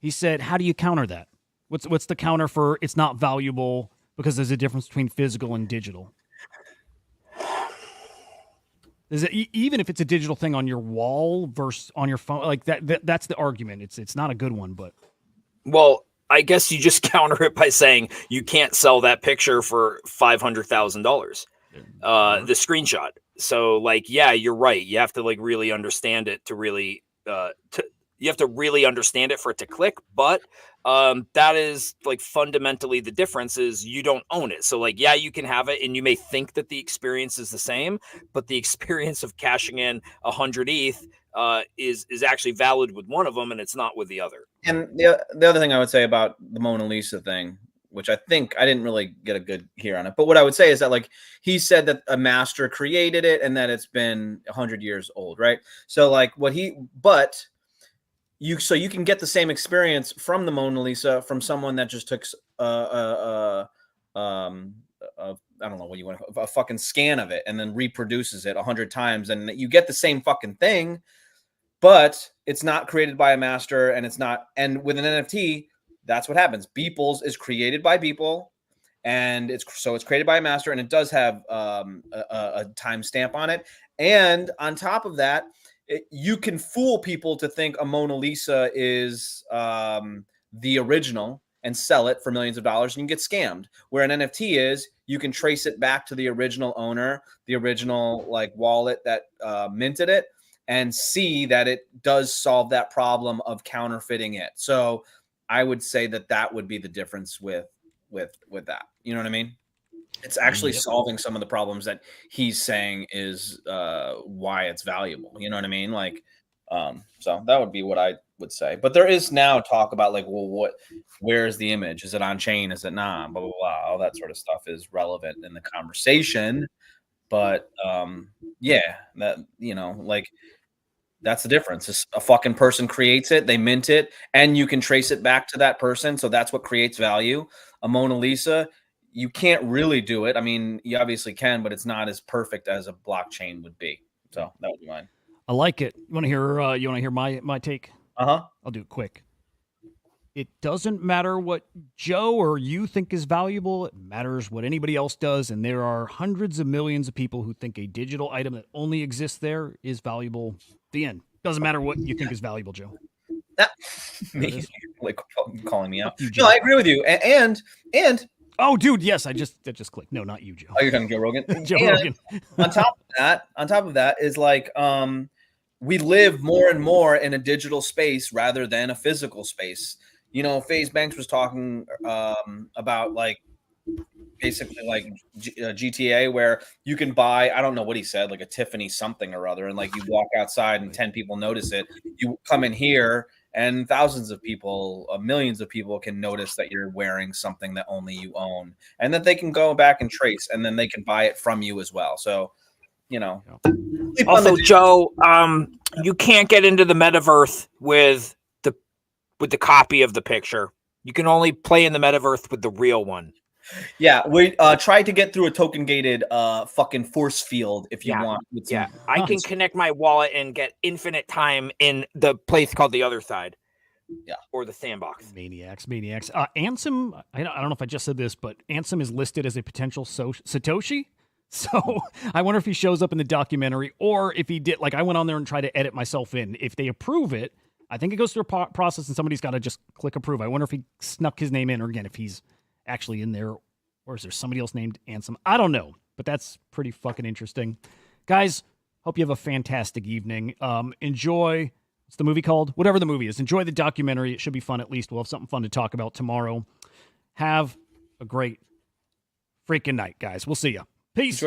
He said, how do you counter that? What's the counter for it's not valuable because there's a difference between physical and digital? Even if it's a digital thing on your wall versus on your phone, like that's the argument. It's not a good one, but Well, I guess you just counter it by saying you can't sell that picture for $500,000. The screenshot. So like, yeah, you're right. You have to like really understand it to really you have to really understand it for it to click. But that is like fundamentally the difference is you don't own it. So like, yeah, you can have it and you may think that the experience is the same, but the experience of cashing in 100 ETH is actually valid with one of them and it's not with the other. And the other thing I would say about the Mona Lisa thing, which I think I didn't really get a good hear on it, but what I would say is that like he said that a master created it and that it's been 100 years old, right? So like so you can get the same experience from the Mona Lisa from someone that just took I don't know what you want, a fucking scan of it and then reproduces it 100 times, and you get the same fucking thing, but it's not created by a master, and it's not. And with an NFT, that's what happens. Beeples is created by Beeple, and it's created by a master, and it does have a timestamp on it. And on top of that, you can fool people to think a Mona Lisa is the original and sell it for millions of dollars, and you can get scammed. Where an NFT is, you can trace it back to the original owner, the original like wallet that minted it, and see that it does solve that problem of counterfeiting it. So I would say that would be the difference with that. You know what I mean? It's actually solving some of the problems that he's saying is why it's valuable. You know what I mean? Like, so that would be what I would say. But there is now talk about like, well, where is the image? Is it on chain? Is it not? Blah, blah, blah. All that sort of stuff is relevant in the conversation. But yeah, that, you know, like that's the difference. A fucking person creates it, they mint it, and you can trace it back to that person. So that's what creates value. A Mona Lisa, you can't really do it. I mean, you obviously can, but it's not as perfect as a blockchain would be. So that would be mine. I like it. You want to hear my take? Uh-huh. I'll do it quick. It doesn't matter what Joe or you think is valuable. It matters what anybody else does. And there are hundreds of millions of people who think a digital item that only exists there is valuable. The end. Doesn't matter what you think is valuable, Joe. Me, like calling me out. No, I agree with you. And oh, dude, yes, that just clicked. No, not you, Joe. Oh, you're talking Joe Rogan? Joe Rogan. on top of that is like we live more and more in a digital space rather than a physical space. You know, FaZe Banks was talking about like basically like GTA, where you can buy, I don't know what he said, like a Tiffany something or other, and like you walk outside and 10 people notice it. You come in here and thousands of people, millions of people can notice that you're wearing something that only you own, and that they can go back and trace, and then they can buy it from you as well. So, you know. Also, Joe, you can't get into the metaverse with the copy of the picture. You can only play in the metaverse with the real one. Yeah, we tried to get through a token gated fucking force field if you want. Yeah, I can connect my wallet and get infinite time in the place called the other side. Yeah, or the sandbox. Maniacs. Ansem, I don't know if I just said this, but Ansem is listed as a potential Satoshi. So I wonder if he shows up in the documentary, or if he did. Like, I went on there and tried to edit myself in. If they approve it, I think it goes through a process and somebody's got to just click approve. I wonder if he snuck his name in, or again, if he's actually in there, or is there somebody else named Ansem? I don't know, but that's pretty fucking interesting. Guys, hope you have a fantastic evening. Enjoy, what's the movie called? Whatever the movie is. Enjoy the documentary. It should be fun at least. We'll have something fun to talk about tomorrow. Have a great freaking night, guys. We'll see you. Peace.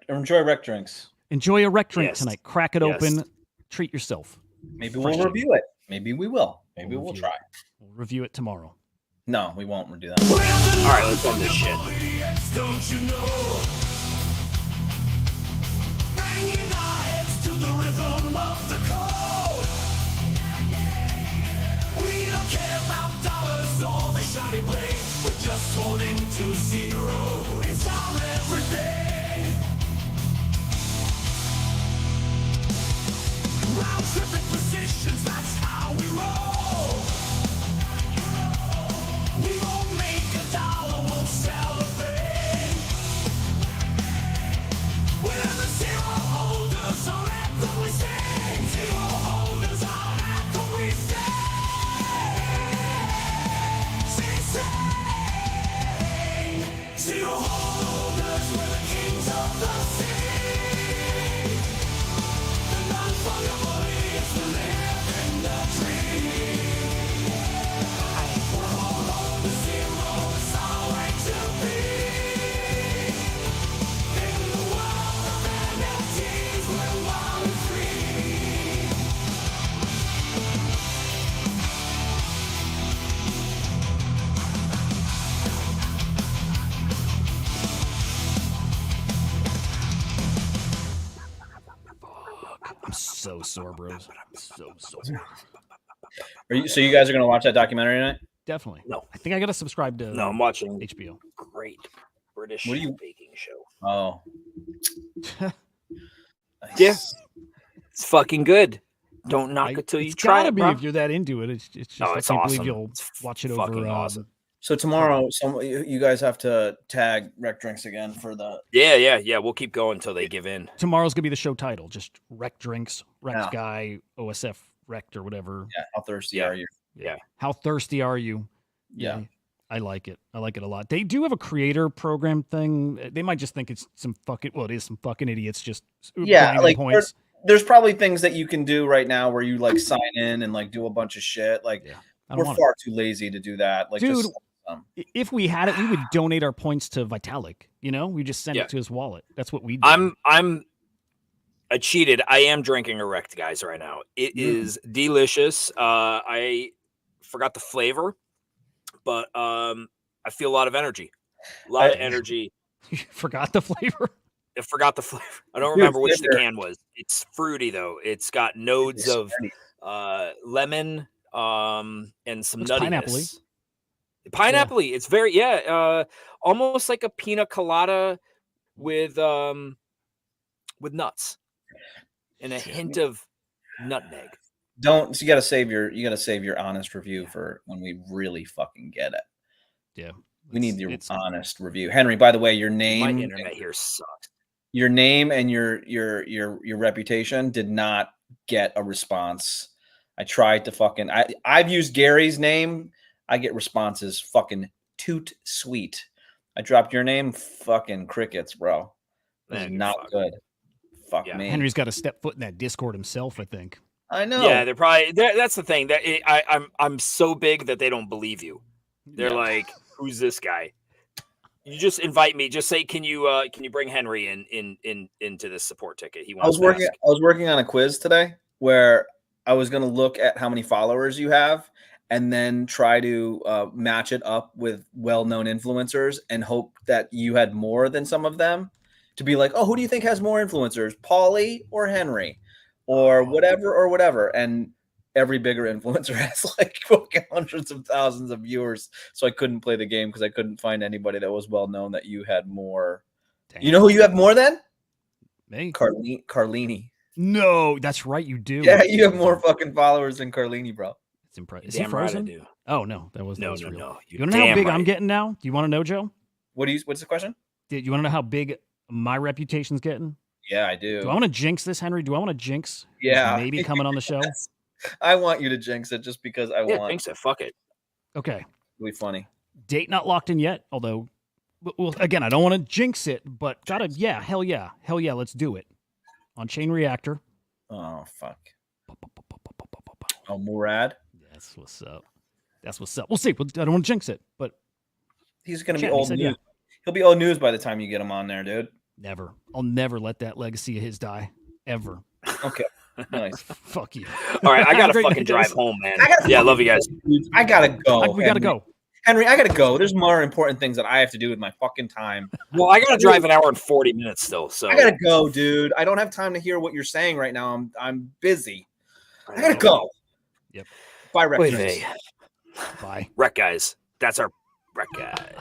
Enjoy rec drinks. Enjoy a rec drink tonight. Crack it open. Treat yourself. Maybe we'll review it. Maybe we will. Maybe we'll try. We'll review it tomorrow. No, we won't do that. All right, let's end this shit. Don't you know? Banging our heads to the rhythm of the code. We don't care about dollars or the shiny blade. We're just holding to zero. It's our everything. Round tripping positions, that's how we roll. We won't make a dollar, won't sell a thing. We're the zero holders. sore, bros. So sore. So you guys are gonna watch that documentary tonight? Definitely. No. I think I gotta subscribe to No, I'm watching HBO. Great British What do you- Baking Show. Oh, Yeah. It's fucking good. Don't knock it till you It's try gotta it, be bro. if you're that into it. It's just Oh, I it's can't awesome. believe you'll It's watch it fucking over. awesome. so tomorrow, you guys have to tag Rec Drinks again for the. Yeah. We'll keep going until they give in. Tomorrow's gonna be the show title. Just Wreck Drinks, Wrecked Yeah. Guy, OSF Wrecked or whatever. Yeah, how thirsty Yeah. are you? Yeah. How thirsty are you? Yeah. I like it. I like it a lot. They do have a creator program thing. They might just think it's some fucking. Well, it is some fucking idiots just. Yeah, grinding like points. there's probably things that you can do right now where you like sign in and like do a bunch of shit. Like Yeah. I don't we're want far too lazy to do that. Like, Dude, just, if we had it, we would donate our points to Vitalik. You know, we just send Yeah. it to his wallet. That's what we do. I cheated. I am drinking Erect, guys, right now. It is delicious. I forgot the flavor, but I feel a lot of energy. A lot of energy. You forgot the flavor. I forgot the flavor. I don't Dude, remember which the flavor. can was. It's fruity though. It's got nodes of lemon and some Looks nuttiness. pineapple-y. Pineapple-y. It's very almost like a pina colada with nuts and a hint of nutmeg. so you gotta save your honest review for when we really fucking get it. Yeah. We need your it's honest review. Henry, by the way, your My name internet here sucks. your name and your reputation did not get a response. I tried to I've used Gary's name. I get responses fucking toot sweet. I dropped your name, fucking crickets, bro. This is Man, you're not fucked. good. Fuck Yeah. me. Henry's got to step foot in that Discord himself, I think. I know. Yeah, they're probably that's the thing. That I'm so big that they don't believe you. They're Yeah. like, who's this guy? You just invite me. Just say, can you bring Henry into this support ticket? He wants. I was working on a quiz today where I was going to look at how many followers you have and then try to match it up with well-known influencers and hope that you had more than some of them to be like, oh, who do you think has more influencers, Paulie or Henry or whatever. And every bigger influencer has like fucking hundreds of thousands of viewers. So I couldn't play the game because I couldn't find anybody that was well-known that you had more. Damn. You know who you have more than? Me? Carlini. No, that's right. You do. Yeah, you have more fucking followers than Carlini, bro. It's impressive. Is he Damn right I frozen? do. Oh no, that was No. real. You You want to know how damn big I'm right. getting now? Do you want to know, Joe? What's the question? Do you want to know how big my reputation's getting? Yeah, I do. Do I want to jinx this, Henry? Do I want to jinx? who's Yeah. maybe coming on the show. I want you to jinx it just because I Yeah, want jinx it. Fuck it. Okay. to be funny. Date not locked in yet. Although, well, again, I don't want to jinx it, but hell yeah, let's do it on Chain Reactor. Oh fuck. Oh, Murad. That's what's up. We'll see. I don't want to jinx it, but He's gonna be Chat, he old said news. yeah. He'll be old news by the time you get him on there, dude. never. I'll never let that legacy of his die ever. Okay. Nice. Fuck you. All right, I gotta Great fucking night, drive guys. home, man. I gotta Yeah, I love you guys. I gotta go. We gotta go. Henry, I gotta go. There's more important things that I have to do with my fucking time. Well, I gotta drive an hour and 40 minutes still. So I gotta go, dude. I don't have time to hear what you're saying right now. I'm busy. I gotta go. Yep. Bye, Rex. Wait, Bye. Wreck guys. That's our wreck guy.